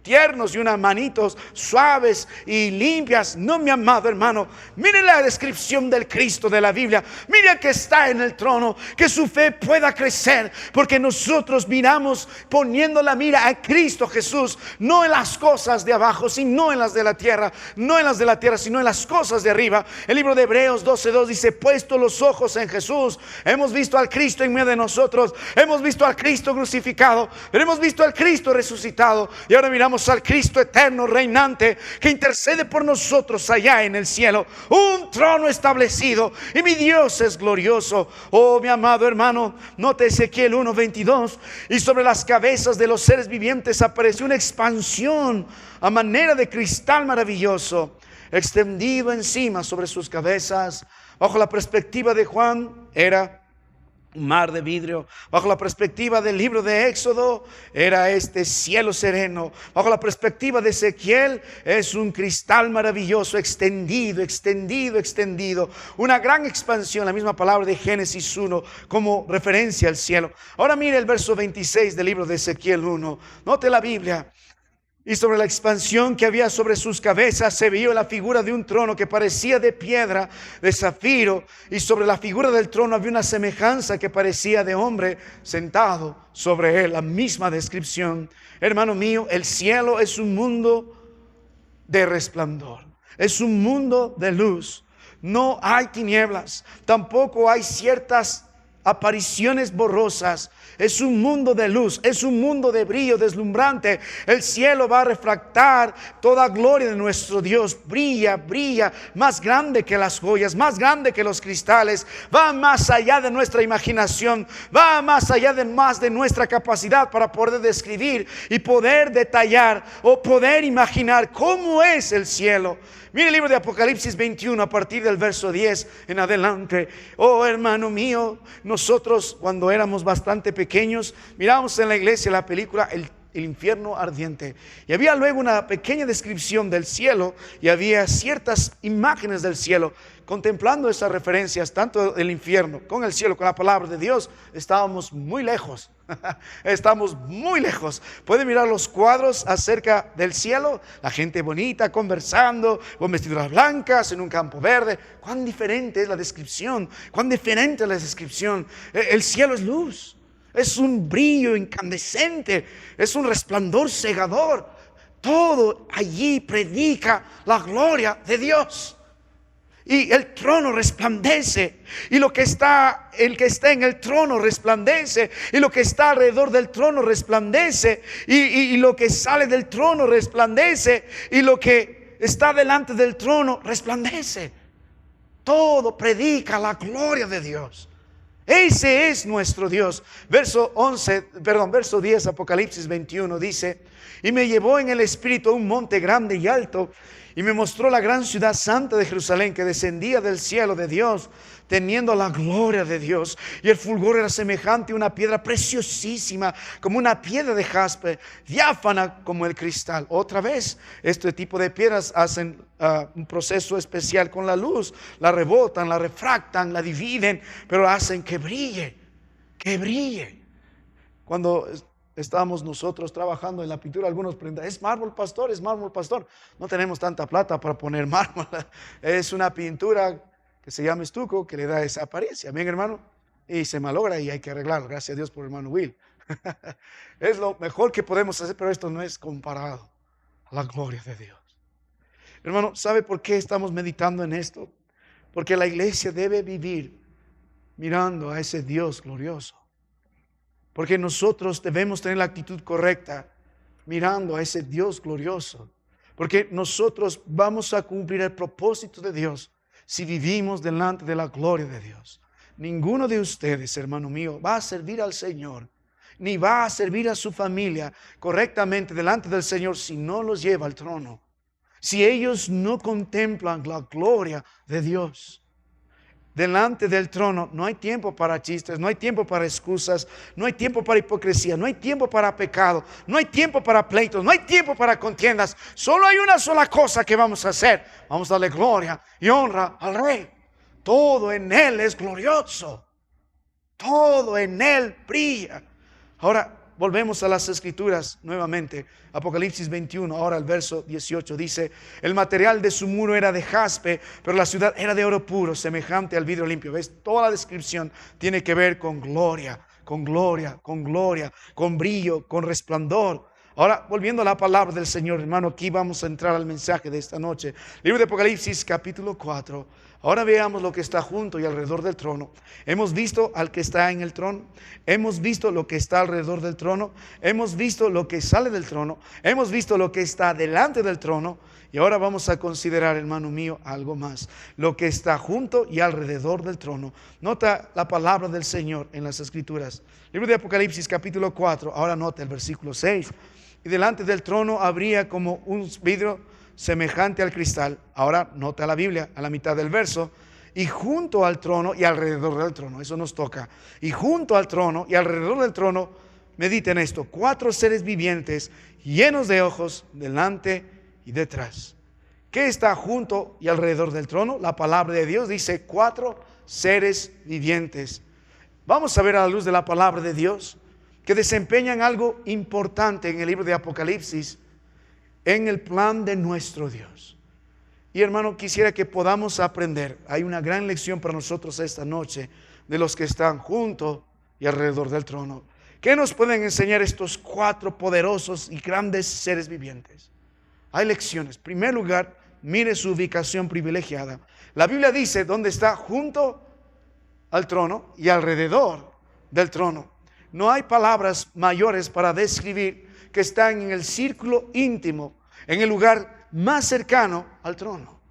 tiernos y unas manitos suaves y limpias. No, mi amado hermano, mire la descripción del Cristo de la Biblia. Mire que está en el trono, que su fe pueda crecer, porque nosotros miramos poniendo la mira a Cristo Jesús, no en las cosas de abajo, sino en las de la tierra, no en las de la tierra, sino en las cosas de arriba. El libro de Hebreos 12:2 dice: puesto los ojos en Jesús, hemos visto al Cristo en medio de nosotros, hemos visto al Cristo crucificado, pero hemos visto al Cristo resucitado, y ahora miramos al Cristo eterno, reinante, que intercede por nosotros allá en el cielo. Un trono establecido, y mi Dios es glorioso. Oh, mi amado hermano, note Ezequiel 1:22: y sobre las cabezas de los seres vivientes apareció una expansión a manera de cristal maravilloso, extendido encima sobre sus cabezas. Bajo la perspectiva de Juan era un mar de vidrio. Bajo la perspectiva del libro de Éxodo era este cielo sereno. Bajo la perspectiva de Ezequiel es un cristal maravilloso, extendido, extendido, extendido. Una gran expansión, la misma palabra de Génesis 1 como referencia al cielo. Ahora mire el verso 26 del libro de Ezequiel 1. Note la Biblia: y sobre la expansión que había sobre sus cabezas se vio la figura de un trono que parecía de piedra, de zafiro, y sobre la figura del trono había una semejanza que parecía de hombre sentado sobre él. La misma descripción. Hermano mío, el cielo es un mundo de resplandor, es un mundo de luz. No hay tinieblas, tampoco hay ciertas apariciones borrosas. Es un mundo de luz, es un mundo de brillo deslumbrante. El cielo va a refractar toda gloria de nuestro Dios. Brilla, brilla, más grande que las joyas, más grande que los cristales. Va más allá de nuestra imaginación, va más allá de nuestra capacidad para poder describir y poder detallar o poder imaginar cómo es el cielo. Mire el libro de Apocalipsis 21 a partir del verso 10 en adelante. Oh, hermano mío, nosotros cuando éramos bastante pequeños mirábamos en la iglesia la película El infierno ardiente, y había luego una pequeña descripción del cielo y había ciertas imágenes del cielo. Contemplando esas referencias, tanto del infierno con el cielo, con la palabra de Dios, estábamos muy lejos. Estamos muy lejos. Puede mirar los cuadros acerca del cielo, la gente bonita conversando con vestiduras blancas en un campo verde. Cuán diferente es la descripción, cuán diferente es la descripción. El cielo es luz, es un brillo incandescente, es un resplandor cegador. Todo allí predica la gloria de Dios. Y el trono resplandece, y el que está en el trono resplandece, y lo que está alrededor del trono resplandece, y lo que sale del trono resplandece, y lo que está delante del trono resplandece. Todo predica la gloria de Dios. Ese es nuestro Dios. Verso 10, Apocalipsis 21 dice: y me llevó en el espíritu a un monte grande y alto, y me mostró la gran ciudad santa de Jerusalén, que descendía del cielo de Dios, teniendo la gloria de Dios. Y el fulgor era semejante a una piedra preciosísima, como una piedra de jaspe, diáfana como el cristal. Otra vez, este tipo de piedras hacen un proceso especial con la luz. La rebotan, la refractan, la dividen, pero hacen que brille, que brille. Cuando estábamos nosotros trabajando en la pintura, algunos preguntan, ¿es mármol, pastor? ¿Es mármol, pastor? No tenemos tanta plata para poner mármol. Es una pintura que se llama estuco, que le da esa apariencia. Amén, hermano. Y se malogra y hay que arreglarlo. Gracias a Dios por el hermano Will. Es lo mejor que podemos hacer, pero esto no es comparado a la gloria de Dios. Hermano, ¿sabe por qué estamos meditando en esto? Porque la iglesia debe vivir mirando a ese Dios glorioso. Porque nosotros debemos tener la actitud correcta mirando a ese Dios glorioso. Porque nosotros vamos a cumplir el propósito de Dios si vivimos delante de la gloria de Dios. Ninguno de ustedes, hermano mío, va a servir al Señor, ni va a servir a su familia correctamente delante del Señor si no los lleva al trono. Si ellos no contemplan la gloria de Dios. Delante del trono no hay tiempo para chistes, no hay tiempo para excusas, no hay tiempo para hipocresía, no hay tiempo para pecado, no hay tiempo para pleitos, no hay tiempo para contiendas. Solo hay una sola cosa que vamos a hacer. Vamos a darle gloria y honra al Rey. Todo en Él es glorioso. Todo en Él brilla. Ahora volvemos a las Escrituras nuevamente. Apocalipsis 21, ahora el verso 18 dice: el material de su muro era de jaspe, pero la ciudad era de oro puro, semejante al vidrio limpio. ¿Ves? Toda la descripción tiene que ver con gloria, con gloria, con gloria, con brillo, con resplandor. Ahora, volviendo a la palabra del Señor, hermano, aquí vamos a entrar al mensaje de esta noche. Libro de Apocalipsis, capítulo 4. Ahora veamos lo que está junto y alrededor del trono. Hemos visto al que está en el trono. Hemos visto lo que está alrededor del trono. Hemos visto lo que sale del trono. Hemos visto lo que está delante del trono. Y ahora vamos a considerar, hermano mío, algo más. Lo que está junto y alrededor del trono. Nota la palabra del Señor en las Escrituras. Libro de Apocalipsis, capítulo 4. Ahora nota el versículo 6. Y delante del trono habría como un vidrio semejante al cristal. Ahora nota la Biblia a la mitad del verso. Y junto al trono y alrededor del trono, eso nos toca. Y junto al trono y alrededor del trono, mediten esto: 4 seres vivientes llenos de ojos delante y detrás. ¿Qué está junto y alrededor del trono? La palabra de Dios dice 4 seres vivientes. Vamos a ver a la luz de la palabra de Dios que desempeñan algo importante en el libro de Apocalipsis, en el plan de nuestro Dios. Y hermano, quisiera que podamos aprender. Hay una gran lección para nosotros esta noche de los que están junto y alrededor del trono. ¿Qué nos pueden enseñar estos 4 poderosos y grandes seres vivientes? Hay lecciones. En primer lugar, mire su ubicación privilegiada. La Biblia dice dónde está junto al trono y alrededor del trono. No hay palabras mayores para describir que están en el círculo íntimo, en el lugar más cercano al trono.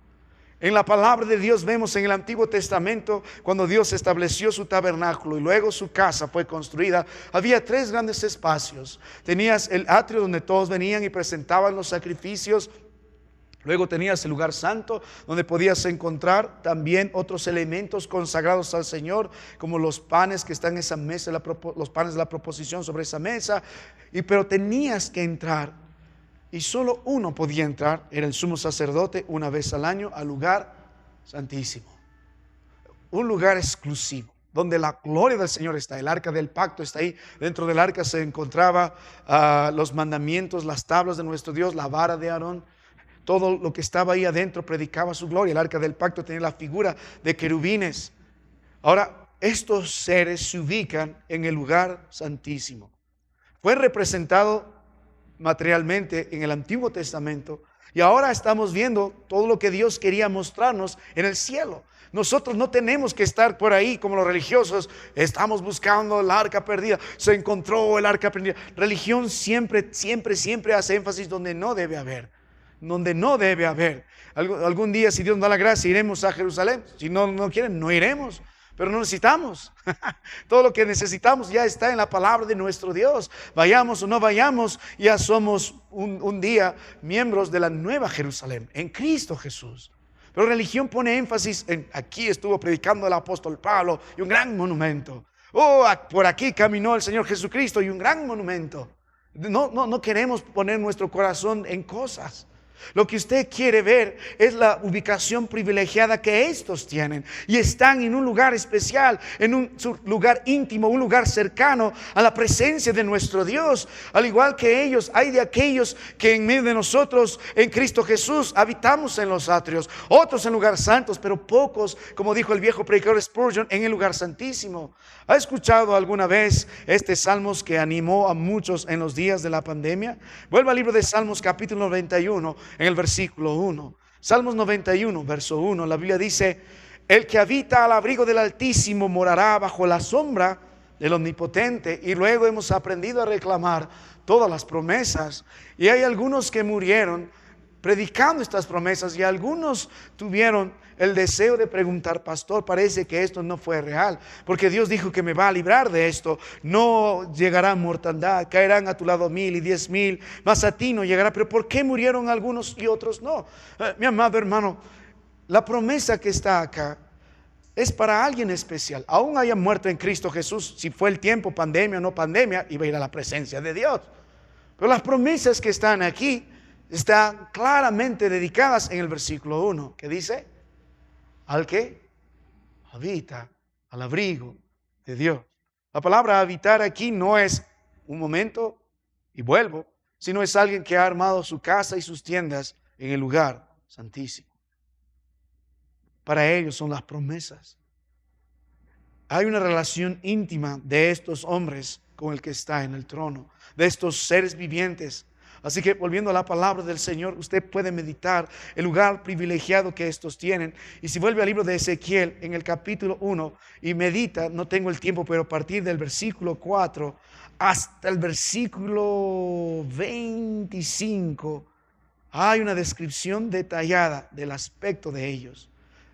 En la palabra de Dios vemos en el Antiguo Testamento, cuando Dios estableció su tabernáculo y luego su casa fue construida, había 3 grandes espacios. Tenías el atrio donde todos venían y presentaban los sacrificios. Luego tenías el lugar santo, donde podías encontrar también otros elementos consagrados al Señor, como los panes que están en esa mesa, los panes de la proposición sobre esa mesa. Pero tenías que entrar, y solo uno podía entrar, era el sumo sacerdote, una vez al año, al lugar santísimo. Un lugar exclusivo, donde la gloria del Señor está. El arca del pacto está ahí. Dentro del arca se encontraba los mandamientos, las tablas de nuestro Dios, la vara de Aarón. Todo lo que estaba ahí adentro predicaba su gloria. El arca del pacto tenía la figura de querubines. Ahora, estos seres se ubican en el lugar santísimo. Fue representado materialmente en el Antiguo Testamento. Y ahora estamos viendo todo lo que Dios quería mostrarnos en el cielo. Nosotros no tenemos que estar por ahí como los religiosos. Estamos buscando el arca perdida. Se encontró el arca perdida. Religión siempre hace énfasis donde no debe haber. Donde no debe haber. Algún día, si Dios nos da la gracia, iremos a Jerusalén. Si no quieren, no iremos. Pero no necesitamos. Todo lo que necesitamos ya está en la palabra de nuestro Dios. Vayamos o no vayamos, ya somos un día miembros de la nueva Jerusalén, en Cristo Jesús. Pero religión pone énfasis en aquí estuvo predicando el apóstol Pablo y un gran monumento. Por aquí caminó el Señor Jesucristo y un gran monumento. No queremos poner nuestro corazón en cosas. Lo que usted quiere ver es la ubicación privilegiada que estos tienen. Y están en un lugar especial, en un lugar íntimo, un lugar cercano a la presencia de nuestro Dios. Al igual que ellos, hay de aquellos que en medio de nosotros, en Cristo Jesús, habitamos en los atrios. Otros en lugares santos, pero pocos, como dijo el viejo predicador Spurgeon, en el lugar santísimo. ¿Ha escuchado alguna vez este Salmos que animó a muchos en los días de la pandemia? Vuelva al libro de Salmos capítulo 91 en el versículo 1. Salmos 91 verso 1, la Biblia dice: el que habita al abrigo del Altísimo morará bajo la sombra del Omnipotente. Y luego hemos aprendido a reclamar todas las promesas. Y hay algunos que murieron predicando estas promesas y algunos tuvieron el deseo de preguntar: pastor, parece que esto no fue real, porque Dios dijo que me va a librar de esto, no llegará mortandad, caerán a tu lado 1000 y 10,000, mas a ti no llegará. Pero ¿por qué murieron algunos y otros no? Mi amado hermano, la promesa que está acá es para alguien especial. Aún haya muerto en Cristo Jesús, si fue el tiempo, pandemia o no pandemia, iba a ir a la presencia de Dios. Pero las promesas que están aquí están claramente dedicadas en el versículo 1, que dice: al que habita al abrigo de Dios. La palabra habitar aquí no es un momento y vuelvo, sino es alguien que ha armado su casa y sus tiendas en el lugar santísimo. Para ellos son las promesas. Hay una relación íntima de estos hombres con el que está en el trono, de estos seres vivientes. Así que volviendo a la palabra del Señor, usted puede meditar el lugar privilegiado que estos tienen. Y si vuelve al libro de Ezequiel en el capítulo 1 y medita, no tengo el tiempo, pero a partir del versículo 4 hasta el versículo 25 hay una descripción detallada del aspecto de ellos.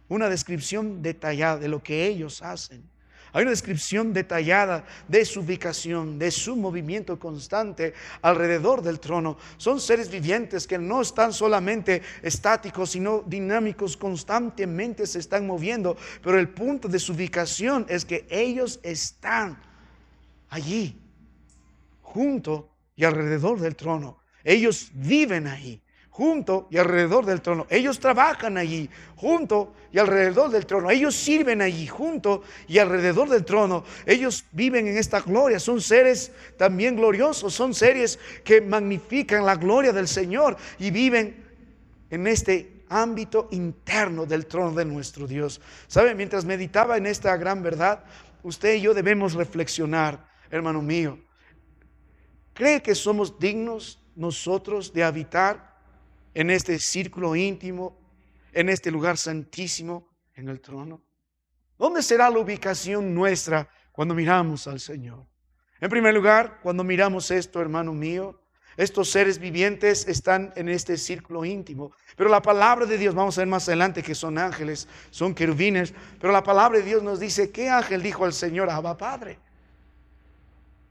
Una descripción detallada de lo que ellos hacen. Hay una descripción detallada de su ubicación, de su movimiento constante alrededor del trono. Son seres vivientes que no están solamente estáticos, sino dinámicos, constantemente se están moviendo. Pero el punto de su ubicación es que ellos están allí, junto y alrededor del trono. Ellos viven ahí, junto y alrededor del trono. Ellos trabajan allí, junto y alrededor del trono. Ellos sirven allí, junto y alrededor del trono. Ellos viven en esta gloria. Son seres también gloriosos. Son seres que magnifican la gloria del Señor y viven en este ámbito interno del trono de nuestro Dios. ¿Sabe? Mientras meditaba en esta gran verdad, usted y yo debemos reflexionar, hermano mío. ¿Cree que somos dignos nosotros de habitar en este círculo íntimo, en este lugar santísimo, en el trono? ¿Dónde será la ubicación nuestra cuando miramos al Señor? En primer lugar, cuando miramos esto, hermano mío, estos seres vivientes están en este círculo íntimo. Pero la palabra de Dios, vamos a ver más adelante que son ángeles, son querubines, pero la palabra de Dios nos dice: ¿qué ángel dijo al Señor, Abba Padre?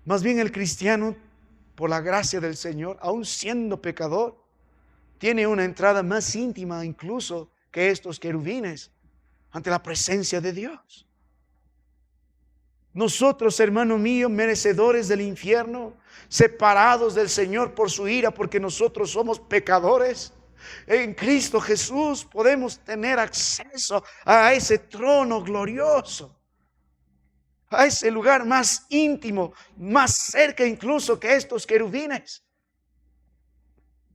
Más bien el cristiano, por la gracia del Señor, aún siendo pecador, tiene una entrada más íntima incluso que estos querubines ante la presencia de Dios. Nosotros, hermano mío, merecedores del infierno, separados del Señor por su ira, porque nosotros somos pecadores, en Cristo Jesús podemos tener acceso a ese trono glorioso, a ese lugar más íntimo, más cerca incluso que estos querubines.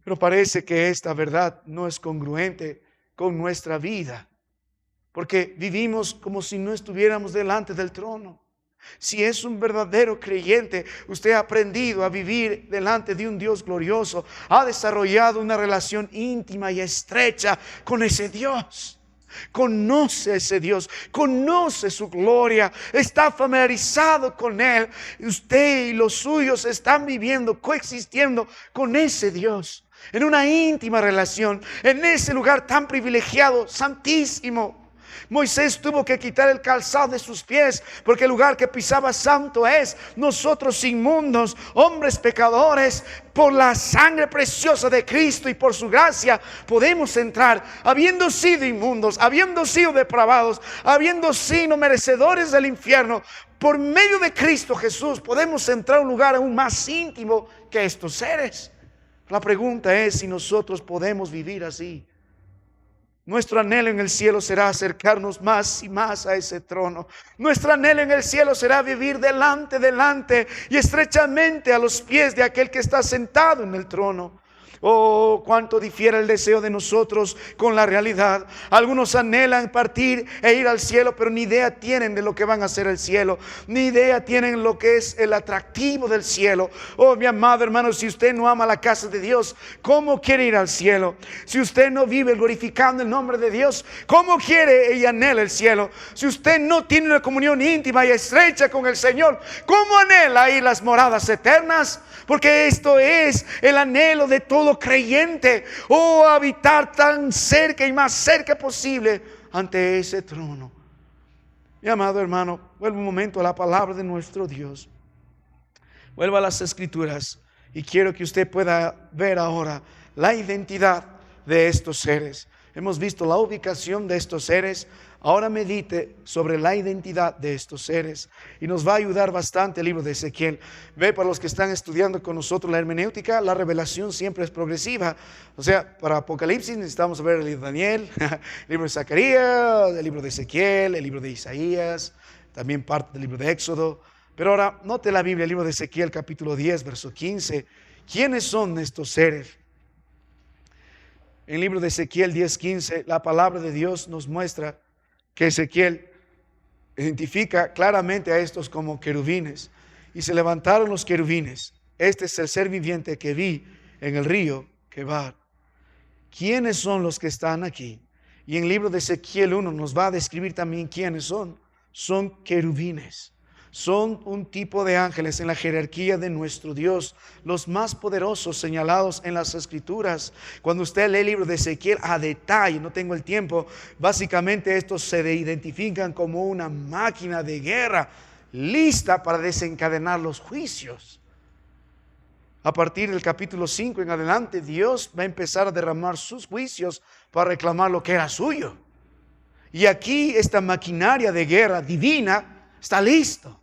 Pero parece que esta verdad no es congruente con nuestra vida, porque vivimos como si no estuviéramos delante del trono. Si es un verdadero creyente, usted ha aprendido a vivir delante de un Dios glorioso, ha desarrollado una relación íntima y estrecha con ese Dios. Conoce a ese Dios, conoce su gloria, está familiarizado con Él. Usted y los suyos están viviendo, coexistiendo con ese Dios, en una íntima relación, en ese lugar tan privilegiado, santísimo. Moisés tuvo que quitar el calzado de sus pies, porque el lugar que pisaba santo es. Nosotros inmundos, hombres pecadores, por la sangre preciosa de Cristo y por su gracia podemos entrar, habiendo sido inmundos, habiendo sido depravados, habiendo sido merecedores del infierno. Por medio de Cristo Jesús podemos entrar a un lugar aún más íntimo que estos seres. La pregunta es si nosotros podemos vivir así. Nuestro anhelo en el cielo será acercarnos más y más a ese trono. Nuestro anhelo en el cielo será vivir delante y estrechamente a los pies de aquel que está sentado en el trono. Oh, cuánto difiere el deseo de nosotros con la realidad. Algunos anhelan partir e ir al cielo, pero ni idea tienen de lo que van a hacer el cielo, ni idea tienen lo que es el atractivo del cielo. Oh, mi amado hermano, si usted no ama la casa de Dios, ¿cómo quiere ir al cielo? Si usted no vive glorificando el nombre de Dios, ¿cómo quiere y anhela el cielo? Si usted no tiene una comunión íntima y estrecha con el Señor, ¿cómo anhela ir las moradas eternas? Porque esto es el anhelo de todo creyente. Oh, habitar tan cerca y más cerca posible ante ese trono. Mi amado hermano, vuelvo un momento a la palabra de nuestro Dios. Vuelva a las Escrituras y quiero que usted pueda ver ahora la identidad de estos seres. Hemos visto la ubicación de estos seres. Ahora medite sobre la identidad de estos seres y nos va a ayudar bastante el libro de Ezequiel. Ve, para los que están estudiando con nosotros la hermenéutica, la revelación siempre es progresiva. O sea, para Apocalipsis necesitamos ver el libro de Daniel, el libro de Zacarías, el libro de Ezequiel, el libro de Isaías, también parte del libro de Éxodo. Pero ahora note la Biblia, el libro de Ezequiel capítulo 10, verso 15. ¿Quiénes son estos seres? En el libro de Ezequiel 10:15, la palabra de Dios nos muestra que Ezequiel identifica claramente a estos como querubines. Y se levantaron los querubines. Este es el ser viviente que vi en el río Quebar. ¿Quiénes son los que están aquí? Y en el libro de Ezequiel 1 nos va a describir también quiénes son. Son querubines. Son un tipo de ángeles en la jerarquía de nuestro Dios, los más poderosos señalados en las Escrituras. Cuando usted lee el libro de Ezequiel a detalle, no tengo el tiempo, básicamente estos se identifican como una máquina de guerra lista para desencadenar los juicios. A partir del capítulo 5 en adelante, Dios va a empezar a derramar sus juicios para reclamar lo que era suyo. Y aquí esta maquinaria de guerra divina está listo.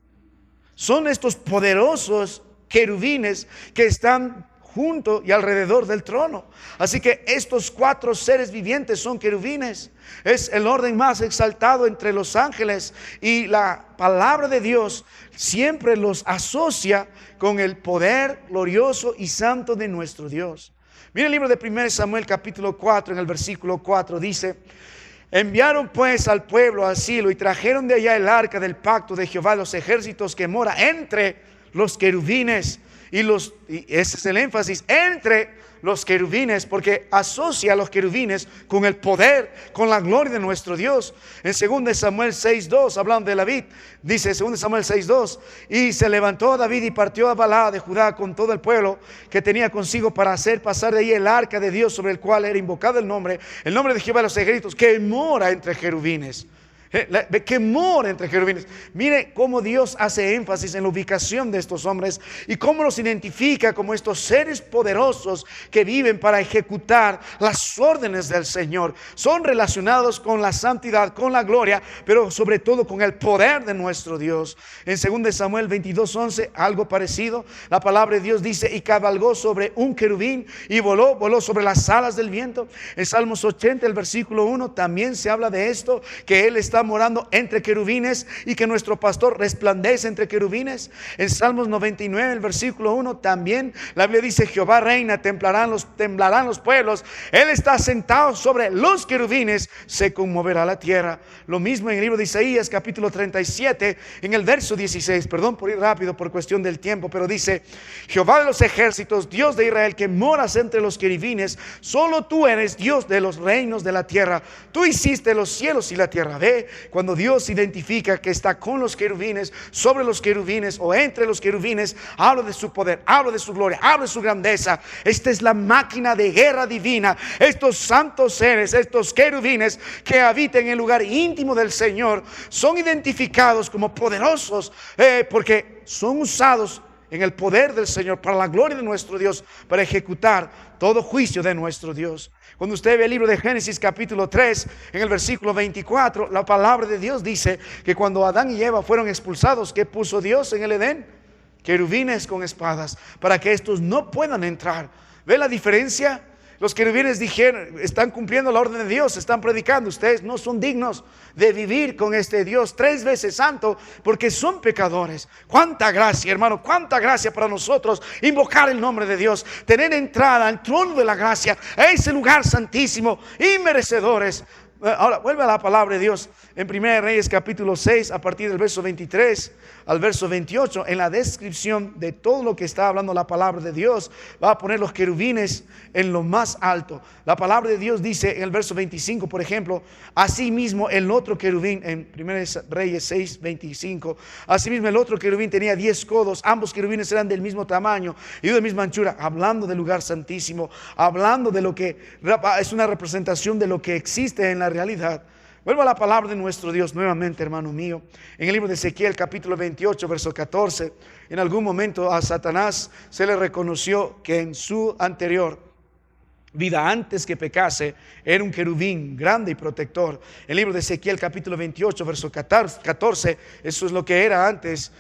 Son estos poderosos querubines que están junto y alrededor del trono. Así que estos 4 seres vivientes son querubines. Es el orden más exaltado entre los ángeles y la palabra de Dios siempre los asocia con el poder glorioso y santo de nuestro Dios. Mira el libro de 1 Samuel capítulo 4 en el versículo 4 dice: enviaron pues al pueblo a Silo y trajeron de allá el arca del pacto de Jehová de los ejércitos que mora entre los querubines. Y ese es el énfasis, entre los querubines, porque asocia a los querubines con el poder, con la gloria de nuestro Dios. En 2 Samuel 6:2, hablando de David, dice 2 Samuel 6:2, y se levantó David y partió a Balá de Judá con todo el pueblo que tenía consigo para hacer pasar de ahí el arca de Dios, sobre el cual era invocado el nombre de Jehová de los ejércitos, que mora entre querubines. Que mora entre querubines. Mire cómo Dios hace énfasis en la ubicación de estos hombres y cómo los identifica como estos seres poderosos que viven para ejecutar las órdenes del Señor. Son relacionados con la santidad, con la gloria, pero sobre todo con el poder de nuestro Dios. En 2 Samuel 22:11, algo parecido, la palabra de Dios dice: y cabalgó sobre un querubín y voló sobre las alas del viento. En Salmos 80, el versículo 1, también se habla de esto, que Él está morando entre querubines y que nuestro pastor resplandece entre querubines. En Salmos 99, el versículo 1, también la Biblia dice: Jehová reina, temblarán los pueblos. Él está sentado sobre los querubines, se conmoverá la tierra. Lo mismo en el libro de Isaías capítulo 37, en el verso 16, perdón por ir rápido por cuestión del tiempo, pero dice: Jehová de los ejércitos, Dios de Israel, que moras entre los querubines, solo tú eres Dios de los reinos de la tierra. Tú hiciste los cielos y la tierra. Ve, Cuando Dios identifica que está con los querubines, sobre los querubines o entre los querubines, habla de su poder, habla de su gloria, habla de su grandeza. Esta es la máquina de guerra divina. Estos santos seres, estos querubines que habitan en el lugar íntimo del Señor, son identificados como poderosos porque son usados en el poder del Señor, para la gloria de nuestro Dios, para ejecutar todo juicio de nuestro Dios. Cuando usted ve el libro de Génesis capítulo 3, en el versículo 24, la palabra de Dios dice que cuando Adán y Eva fueron expulsados, ¿qué puso Dios en el Edén? Querubines con espadas, para que estos no puedan entrar. ¿Ve la diferencia? Los querubines dijeron, están cumpliendo la orden de Dios, están predicando, ustedes no son dignos de vivir con este Dios 3 veces santo, porque son pecadores. Cuánta gracia, hermano, cuánta gracia para nosotros invocar el nombre de Dios, tener entrada al trono de la gracia, a ese lugar santísimo y merecedores. Ahora vuelve a la palabra de Dios en 1 Reyes capítulo 6, a partir del verso 23 al verso 28. En la descripción de todo lo que está hablando la palabra de Dios, va a poner los querubines en lo más alto. La palabra de Dios dice en el verso 25, por ejemplo: asimismo el otro querubín, en 1 Reyes 6, 25, asimismo el otro querubín tenía 10 codos, ambos querubines eran del mismo tamaño y de misma anchura, hablando del lugar santísimo, hablando de lo que es una representación de lo que existe en la realidad. Vuelvo a la palabra de nuestro Dios nuevamente, hermano mío. En el libro de Ezequiel capítulo 28, verso 14, en algún momento a Satanás se le reconoció que en su anterior vida, antes que pecase, era un querubín grande y protector. El libro de Ezequiel capítulo 28, verso 14, eso es lo que era antes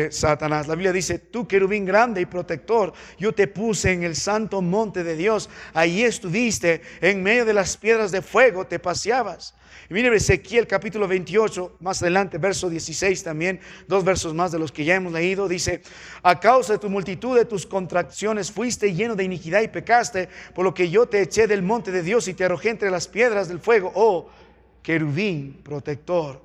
Satanás. La Biblia dice: tú querubín grande y protector, yo te puse en el santo monte de Dios, ahí estuviste, en medio de las piedras de fuego te paseabas. Y mire Ezequiel capítulo 28, más adelante, verso 16 también, 2 versos más de los que ya hemos leído, dice: a causa de tu multitud de tus contracciones fuiste lleno de iniquidad y pecaste, por lo que yo te eché del monte de Dios y te arrojé entre las piedras del fuego, oh querubín protector.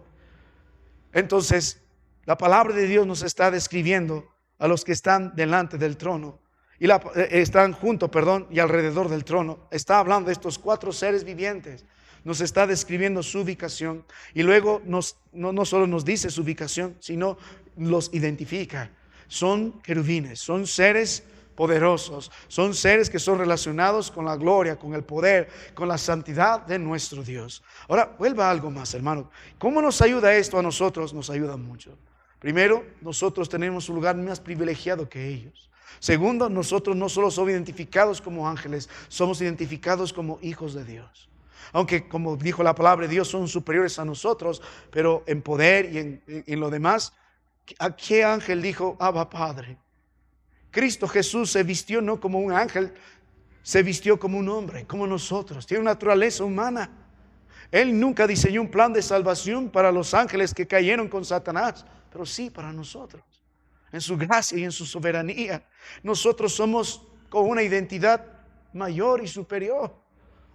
Entonces, la palabra de Dios nos está describiendo a los que están delante del trono y están junto, y alrededor del trono. Está hablando de estos 4 seres vivientes. Nos está describiendo su ubicación y luego no solo nos dice su ubicación, sino los identifica. Son querubines, son seres poderosos, son seres que son relacionados con la gloria, con el poder, con la santidad de nuestro Dios. Ahora, vuelva a algo más, hermano. ¿Cómo nos ayuda esto a nosotros? Nos ayuda mucho. Primero, nosotros tenemos un lugar más privilegiado que ellos. Segundo, nosotros no solo somos identificados como ángeles, somos identificados como hijos de Dios. Aunque, como dijo la palabra de Dios, son superiores a nosotros, pero en poder y en lo demás, ¿a qué ángel dijo Abba Padre? Cristo Jesús se vistió no como un ángel, se vistió como un hombre, como nosotros. Tiene una naturaleza humana. Él nunca diseñó un plan de salvación para los ángeles que cayeron con Satanás, pero sí para nosotros. En su gracia y en su soberanía, nosotros somos con una identidad mayor y superior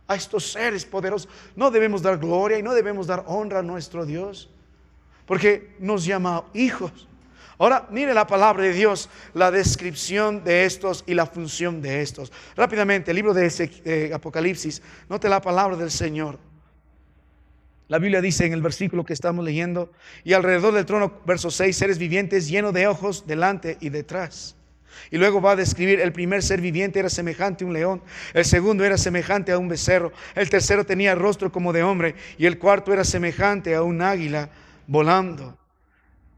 a estos seres poderosos. No debemos dar gloria y no debemos dar honra a nuestro Dios, porque nos llama hijos. Ahora, mire la palabra de Dios, la descripción de estos y la función de estos. Rápidamente, el libro de Apocalipsis, note la palabra del Señor. La Biblia dice en el versículo que estamos leyendo: y alrededor del trono, verso 6, seres vivientes llenos de ojos delante y detrás. Y luego va a describir: el primer ser viviente era semejante a un león, el segundo era semejante a un becerro, el tercero tenía rostro como de hombre y el cuarto era semejante a un águila volando.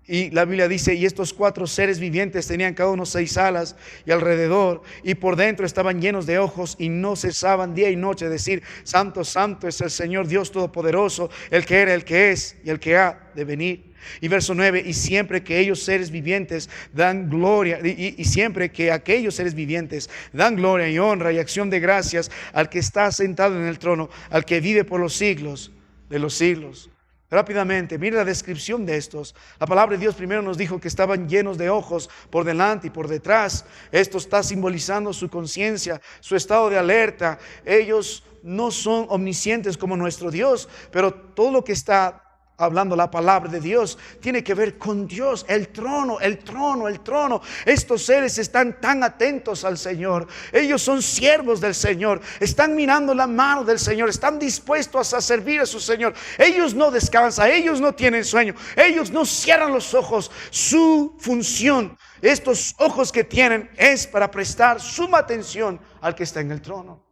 Y la Biblia dice: y estos 4 seres vivientes tenían cada uno 6 alas y alrededor, y por dentro estaban llenos de ojos, y no cesaban día y noche de decir: santo, santo es el Señor Dios Todopoderoso, el que era, el que es y el que ha de venir. Y verso 9: y siempre que ellos seres vivientes dan gloria, y siempre que aquellos seres vivientes dan gloria y honra y acción de gracias al que está sentado en el trono, al que vive por los siglos de los siglos. Rápidamente, mire la descripción de estos. La palabra de Dios primero nos dijo que estaban llenos de ojos por delante y por detrás. Esto está simbolizando su conciencia, su estado de alerta. Ellos no son omniscientes como nuestro Dios, pero todo lo que está hablando la palabra de Dios, tiene que ver con Dios, el trono, el trono, el trono. Estos seres están tan atentos al Señor. Ellos son siervos del Señor, están mirando la mano del Señor, están dispuestos a servir a su Señor. Ellos no descansan, ellos no tienen sueño, ellos no cierran los ojos. Su función, estos ojos que tienen, es para prestar suma atención al que está en el trono.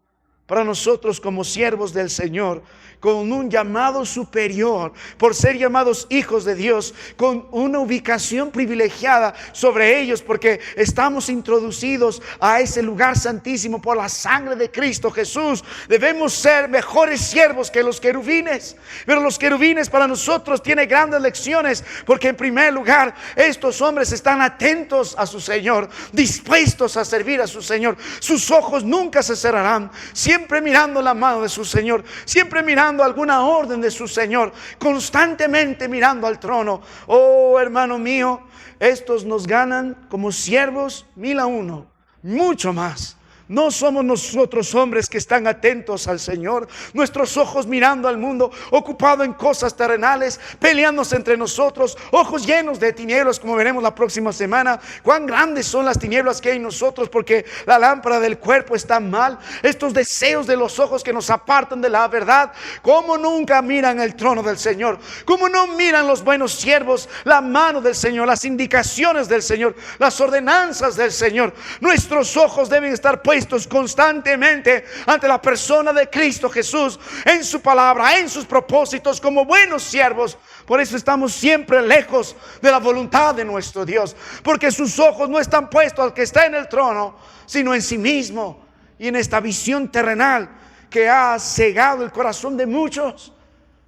Para nosotros como siervos del Señor, con un llamado superior, por ser llamados hijos de Dios, con una ubicación privilegiada sobre ellos, porque estamos introducidos a ese lugar santísimo por la sangre de Cristo Jesús. Debemos ser mejores siervos que los querubines. Pero los querubines para nosotros tienen grandes lecciones, porque en primer lugar, estos hombres están atentos a su Señor, dispuestos a servir a su Señor. Sus ojos nunca se cerrarán, siempre mirando la mano de su Señor, siempre mirando alguna orden de su Señor, constantemente mirando al trono. Oh, hermano mío, estos nos ganan como siervos 1000 a 1, mucho más. No somos nosotros hombres que están atentos al Señor, nuestros ojos mirando al mundo, ocupado en cosas terrenales, peleándose entre nosotros, ojos llenos de tinieblas, como veremos la próxima semana. Cuán grandes son las tinieblas que hay en nosotros, porque la lámpara del cuerpo está mal. Estos deseos de los ojos que nos apartan de la verdad, como nunca miran el trono del Señor, como no miran los buenos siervos la mano del Señor, las indicaciones del Señor, las ordenanzas del Señor. Nuestros ojos deben estar puestos constantemente ante la persona de Cristo Jesús, en su palabra, en sus propósitos, como buenos siervos. Por eso estamos siempre lejos de la voluntad de nuestro Dios, porque sus ojos no están puestos al que está en el trono, sino en sí mismo y en esta visión terrenal que ha cegado el corazón de muchos,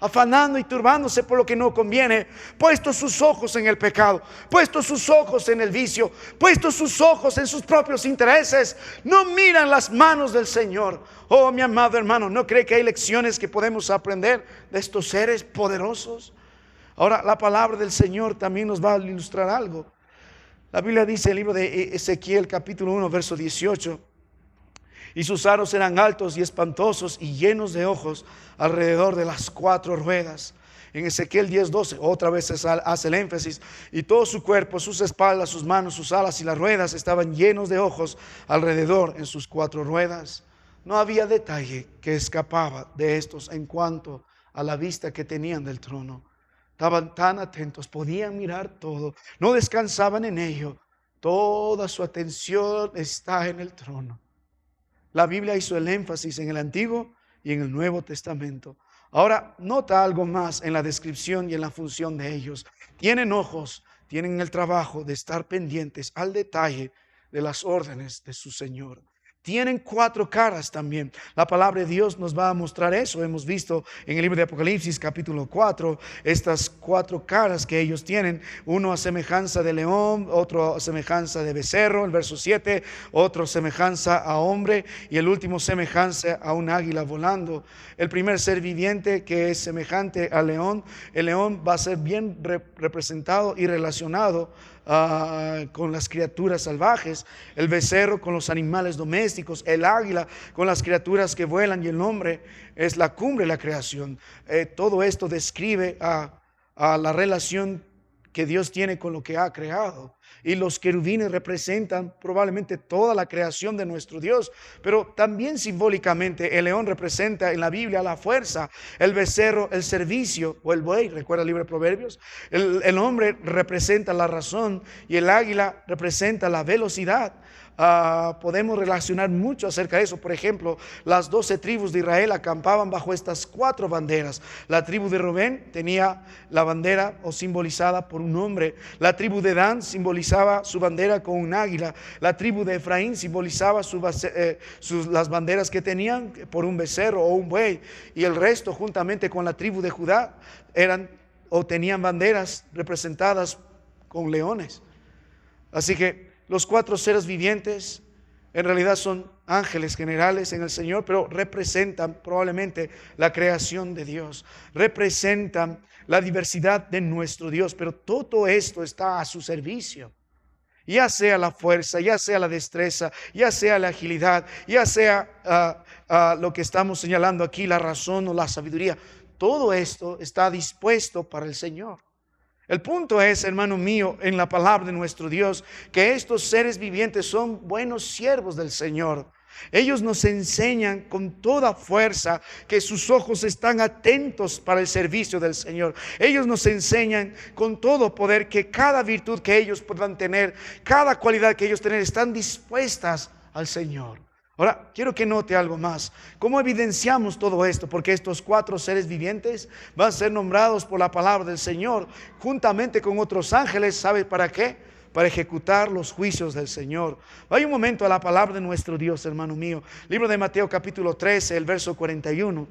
afanando y turbándose por lo que no conviene, puesto sus ojos en el pecado, puesto sus ojos en el vicio, puesto sus ojos en sus propios intereses. No miran las manos del Señor. Oh, mi amado hermano, ¿no cree que hay lecciones que podemos aprender de estos seres poderosos? Ahora, la palabra del Señor también nos va a ilustrar algo. La Biblia dice en el libro de Ezequiel capítulo 1 verso 18: y sus aros eran altos y espantosos y llenos de ojos alrededor de las 4 ruedas. En Ezequiel 10:12 otra vez hace el énfasis: y todo su cuerpo, sus espaldas, sus manos, sus alas y las ruedas estaban llenos de ojos alrededor en sus 4 ruedas. No había detalle que escapaba de estos en cuanto a la vista que tenían del trono. Estaban tan atentos, podían mirar todo, no descansaban en ello. Toda su atención está en el trono. La Biblia hizo el énfasis en el Antiguo y en el Nuevo Testamento. Ahora, nota algo más en la descripción y en la función de ellos. Tienen ojos, tienen el trabajo de estar pendientes al detalle de las órdenes de su Señor. Tienen 4 caras también. La palabra de Dios nos va a mostrar eso. Hemos visto en el libro de Apocalipsis capítulo 4 estas 4 caras que ellos tienen. Uno a semejanza de león, otro a semejanza de becerro, el verso 7, otro semejanza a hombre y el último semejanza a un águila volando. El primer ser viviente que es semejante al león, el león va a ser bien representado y relacionado con las criaturas salvajes, el becerro con los animales domésticos, el águila con las criaturas que vuelan y el hombre es la cumbre de la creación. Todo esto describe a la relación que Dios tiene con lo que ha creado. Y los querubines representan probablemente toda la creación de nuestro Dios, pero también simbólicamente el león representa en la Biblia la fuerza, el becerro el servicio o el buey. ¿Recuerda el libro de Proverbios? El hombre representa la razón y el águila representa la velocidad. Podemos relacionar mucho acerca de eso. Por ejemplo, las 12 tribus de Israel acampaban bajo estas 4 banderas. La tribu de Rubén tenía la bandera o simbolizada por un hombre. La tribu de Dan simbolizaba su bandera con un águila. La tribu de Efraín simbolizaba las banderas que tenían por un becerro o un buey. Y el resto, juntamente con la tribu de Judá, tenían banderas representadas con leones. Así que los 4 seres vivientes en realidad son ángeles generales en el Señor, pero representan probablemente la creación de Dios, representan la diversidad de nuestro Dios, pero todo esto está a su servicio. Ya sea la fuerza, ya sea la destreza, ya sea la agilidad, ya sea lo que estamos señalando aquí, la razón o la sabiduría. todo esto está dispuesto para el Señor. El punto es, hermano mío, en la palabra de nuestro Dios, que estos seres vivientes son buenos siervos del Señor. Ellos nos enseñan con toda fuerza que sus ojos están atentos para el servicio del Señor. Ellos nos enseñan con todo poder que cada virtud que ellos puedan tener, cada cualidad que ellos tengan, están dispuestas al Señor. Ahora, quiero que note algo más. ¿Cómo evidenciamos todo esto? Porque estos 4 seres vivientes van a ser nombrados por la palabra del Señor, juntamente con otros ángeles. ¿Sabe para qué? Para ejecutar los juicios del Señor. Vaya un momento a la palabra de nuestro Dios, hermano mío. Libro de Mateo capítulo 13, el verso 41.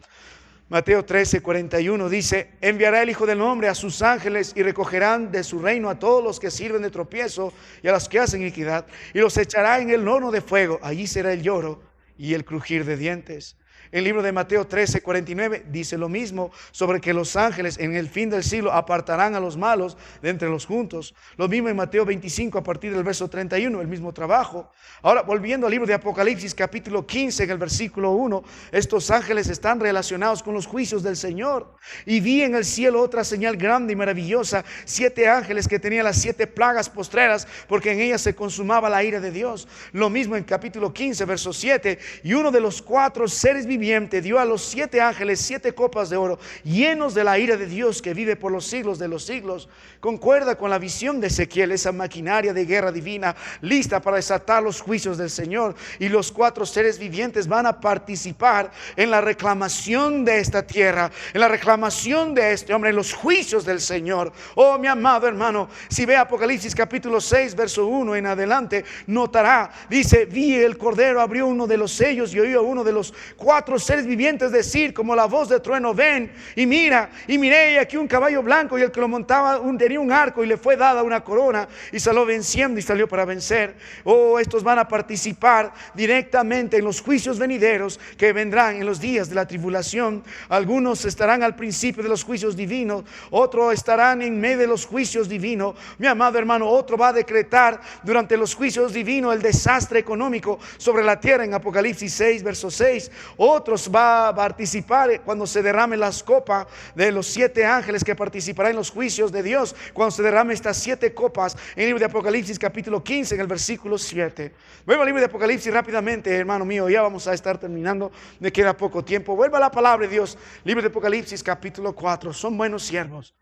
Mateo 13, 41 dice: enviará el Hijo del Hombre a sus ángeles y recogerán de su reino a todos los que sirven de tropiezo y a los que hacen iniquidad, y los echará en el horno de fuego. Allí será el lloro y el crujir de dientes. El libro de Mateo 13, 49 dice lo mismo, sobre que los ángeles en el fin del siglo apartarán a los malos de entre los juntos. Lo mismo en Mateo 25 a partir del verso 31, el mismo trabajo. Ahora, volviendo al libro de Apocalipsis capítulo 15 en el versículo 1, estos ángeles están relacionados con los juicios del Señor. Y vi en el cielo otra señal grande y maravillosa, 7 ángeles que tenían las 7 plagas postreras, porque en ellas se consumaba la ira de Dios. Lo mismo en capítulo 15 verso 7, y uno de los 4 seres vivientes dio a los 7 ángeles 7 copas de oro, llenos de la ira de Dios que vive por los siglos de los siglos. Concuerda con la visión de Ezequiel, esa maquinaria de guerra divina, lista para desatar los juicios del Señor. Y los 4 seres vivientes van a participar en la reclamación de esta tierra, en la reclamación de este hombre, en los juicios del Señor. Oh, mi amado hermano, si ve Apocalipsis capítulo 6, verso 1 en adelante, notará, dice: vi el Cordero abrió uno de los sellos y oí a uno de los 4 seres vivientes decir como la voz de trueno: ven y mira. Y miré, y aquí un caballo blanco, y el que lo montaba tenía un arco, y le fue dada una corona, y salió venciendo y salió para vencer. Oh, estos van a participar directamente en los juicios venideros que vendrán en los días de la tribulación. Algunos estarán al principio de los juicios divinos, otros estarán en medio de los juicios divinos. Mi amado hermano, otro va a decretar durante los juicios divinos el desastre económico sobre la tierra en Apocalipsis 6 verso 6. Otros va a participar cuando se derrame las copas de los 7 ángeles que participarán en los juicios de Dios, cuando se derrame estas 7 copas en el libro de Apocalipsis capítulo 15 en el versículo 7. Vuelva al libro de Apocalipsis rápidamente, hermano mío, ya vamos a estar terminando, me queda poco tiempo. Vuelva a la palabra de Dios, libro de Apocalipsis capítulo 4. Son buenos siervos.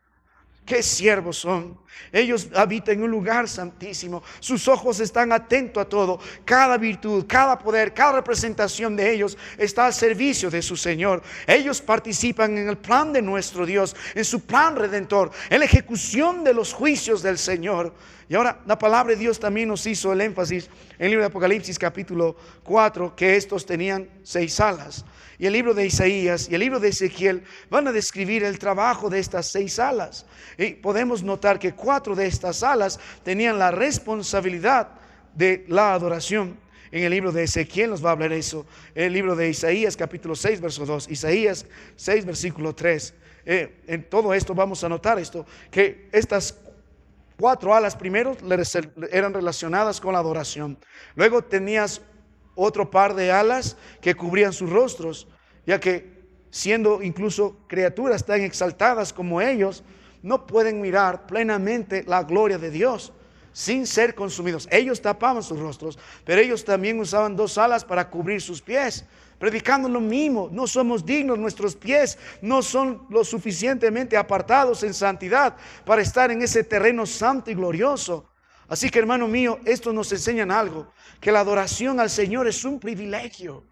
¿Qué siervos son? Ellos habitan en un lugar santísimo. Sus ojos están atentos a todo. Cada virtud, cada poder, cada representación de ellos está al servicio de su Señor. Ellos participan en el plan de nuestro Dios, en su plan redentor, en la ejecución de los juicios del Señor. Y ahora la palabra de Dios también nos hizo el énfasis en el libro de Apocalipsis capítulo 4, que estos tenían 6 alas. Y el libro de Isaías y el libro de Ezequiel van a describir el trabajo de estas 6 alas. Y podemos notar que 4 de estas alas tenían la responsabilidad de la adoración. En el libro de Ezequiel nos va a hablar eso. En el libro de Isaías capítulo 6 verso 2. Isaías 6 versículo 3. En todo esto vamos a notar esto, que estas 4 alas primero eran relacionadas con la adoración. Luego tenías otro par de alas que cubrían sus rostros, ya que siendo incluso criaturas tan exaltadas como ellos, no pueden mirar plenamente la gloria de Dios sin ser consumidos. Ellos tapaban sus rostros, pero ellos también usaban 2 alas para cubrir sus pies, predicando lo mismo. No somos dignos, nuestros pies no son lo suficientemente apartados en santidad para estar en ese terreno santo y glorioso. Así que, hermano mío, esto nos enseñan algo, que la adoración al Señor es un privilegio.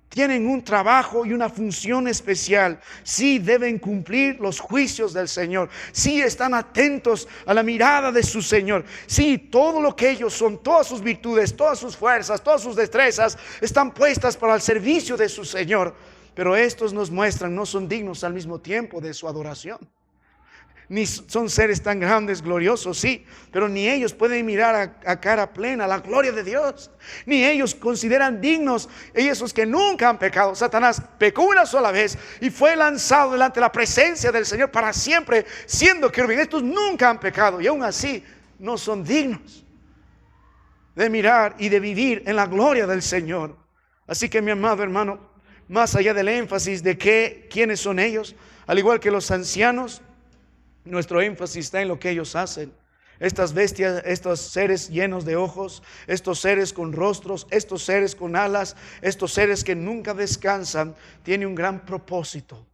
Tienen un trabajo y una función especial. Sí deben cumplir los juicios del Señor. Sí están atentos a la mirada de su Señor. Sí, todo lo que ellos son, todas sus virtudes, todas sus fuerzas, todas sus destrezas están puestas para el servicio de su Señor. Pero estos nos muestran, no son dignos al mismo tiempo de su adoración. Ni son seres tan grandes, gloriosos, sí, pero ni ellos pueden mirar a cara plena la gloria de Dios. Ni ellos consideran dignos esos que nunca han pecado. Satanás pecó una sola vez y fue lanzado delante de la presencia del Señor para siempre, siendo querubín. Estos nunca han pecado y aún así no son dignos de mirar y de vivir en la gloria del Señor. Así que, mi amado hermano, más allá del énfasis de quiénes son ellos, al igual que los ancianos, nuestro énfasis está en lo que ellos hacen. Estas bestias, estos seres llenos de ojos, estos seres con rostros, estos seres con alas, estos seres que nunca descansan, tienen un gran propósito.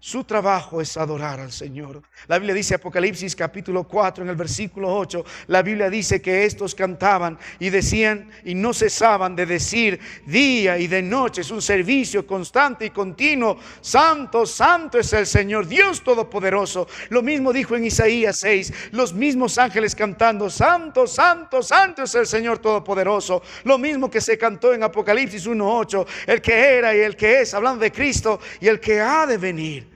Su trabajo es adorar al Señor. La Biblia dice, Apocalipsis capítulo 4 en el versículo 8, la Biblia dice que estos cantaban y decían y no cesaban de decir día y de noche. Es un servicio constante y continuo. Santo, santo es el Señor, Dios Todopoderoso. Lo mismo dijo en Isaías 6, los mismos ángeles cantando, santo, santo, santo es el Señor Todopoderoso. Lo mismo que se cantó en Apocalipsis 1:8, el que era y el que es, hablando de Cristo, y el que ha de venir.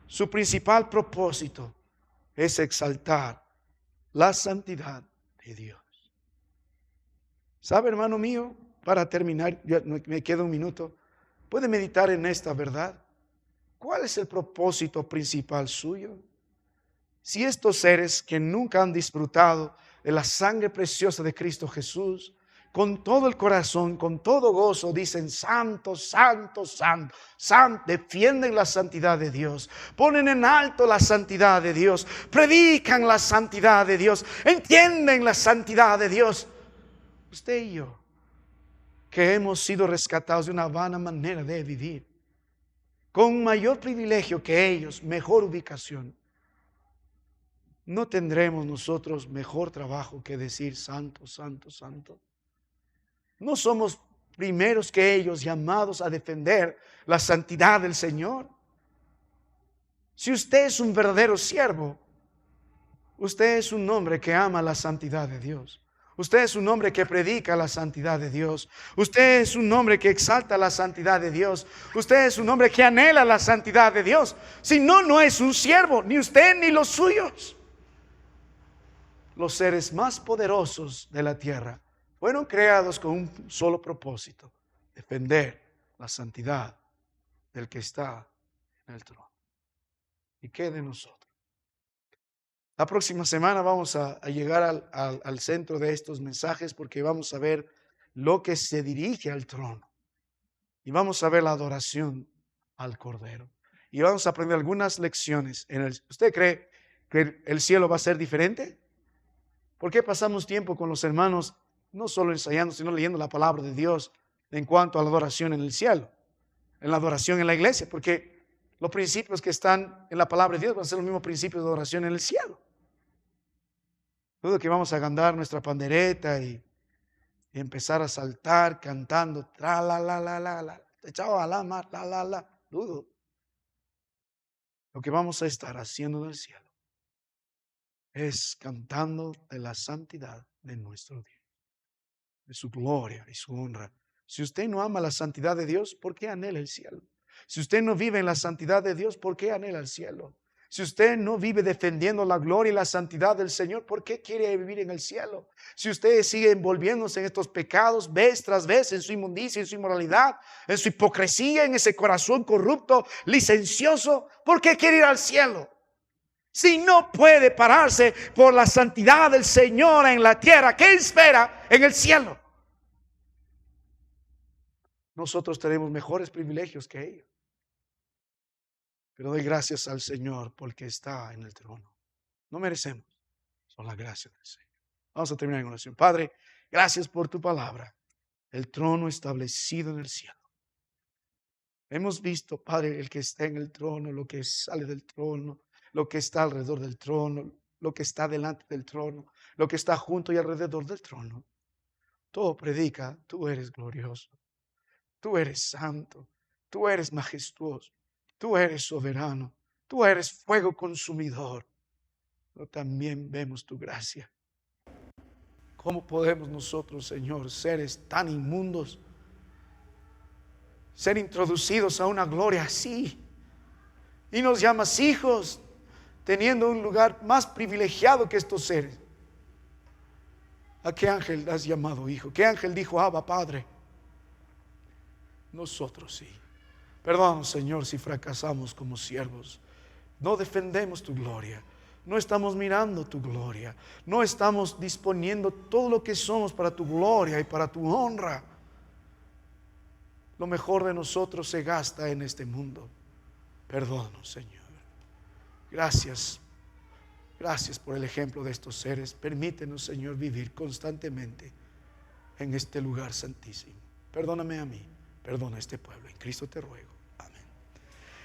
Su principal propósito es exaltar la santidad de Dios. ¿Sabe, hermano mío? Para terminar, ya me queda un minuto. ¿Puede meditar en esta verdad? ¿Cuál es el propósito principal suyo? Si estos seres que nunca han disfrutado de la sangre preciosa de Cristo Jesús, con todo el corazón, con todo gozo, dicen santo, santo, santo, santo, defienden la santidad de Dios, ponen en alto la santidad de Dios, predican la santidad de Dios, entienden la santidad de Dios. Usted y yo, que hemos sido rescatados de una vana manera de vivir, con mayor privilegio que ellos, mejor ubicación, ¿no tendremos nosotros mejor trabajo que decir santo, santo, santo? ¿No somos primeros que ellos llamados a defender la santidad del Señor? Si usted es un verdadero siervo, usted es un hombre que ama la santidad de Dios. Usted es un hombre que predica la santidad de Dios. Usted es un hombre que exalta la santidad de Dios. Usted es un hombre que anhela la santidad de Dios. Si no, no es un siervo, ni usted ni los suyos. Los seres más poderosos de la tierra fueron creados con un solo propósito: defender la santidad del que está en el trono. ¿Y qué de nosotros? La próxima semana vamos a llegar al centro de estos mensajes, porque vamos a ver lo que se dirige al trono. Y vamos a ver la adoración al Cordero. Y vamos a aprender algunas lecciones. ¿Usted cree que el cielo va a ser diferente? ¿Por qué pasamos tiempo con los hermanos no solo ensayando, sino leyendo la palabra de Dios en cuanto a la adoración en el cielo, en la adoración en la iglesia? Porque los principios que están en la palabra de Dios van a ser los mismos principios de adoración en el cielo. Dudo que vamos a agandar nuestra pandereta y empezar a saltar cantando tra la la la la la, echado a la mar la la la. Dudo. Lo que vamos a estar haciendo en el cielo es cantando de la santidad de nuestro Dios, de su gloria y su honra. Si usted no ama la santidad de Dios, ¿por qué anhela el cielo? Si usted no vive en la santidad de Dios, ¿por qué anhela el cielo? Si usted no vive defendiendo la gloria y la santidad del Señor, ¿por qué quiere vivir en el cielo? Si usted sigue envolviéndose en estos pecados vez tras vez, en su inmundicia, en su inmoralidad, en su hipocresía, en ese corazón corrupto, licencioso, ¿por qué quiere ir al cielo? Si no puede pararse por la santidad del Señor en la tierra, ¿qué espera en el cielo? Nosotros tenemos mejores privilegios que ellos. Pero doy gracias al Señor porque está en el trono. No merecemos, son las gracias del Señor. Vamos a terminar en oración. Padre, gracias por tu palabra. El trono establecido en el cielo. Hemos visto, Padre, el que está en el trono, lo que sale del trono, lo que está alrededor del trono, lo que está delante del trono, lo que está junto y alrededor del trono. Todo predica, tú eres glorioso, tú eres santo, tú eres majestuoso, tú eres soberano, tú eres fuego consumidor. Pero también vemos tu gracia. ¿Cómo podemos nosotros, Señor, seres tan inmundos, ser introducidos a una gloria así? Y nos llamas hijos, teniendo un lugar más privilegiado que estos seres. ¿A qué ángel has llamado hijo? ¿Qué ángel dijo Abba, Padre? Nosotros sí. Perdón, Señor, si fracasamos como siervos. No defendemos tu gloria. No estamos mirando tu gloria. No estamos disponiendo todo lo que somos para tu gloria y para tu honra. lo mejor de nosotros se gasta en este mundo. Perdónanos, Señor. Gracias. Gracias por el ejemplo de estos seres. Permítenos, Señor, vivir constantemente en este lugar santísimo. Perdóname a mí, perdona a este pueblo. En Cristo te ruego.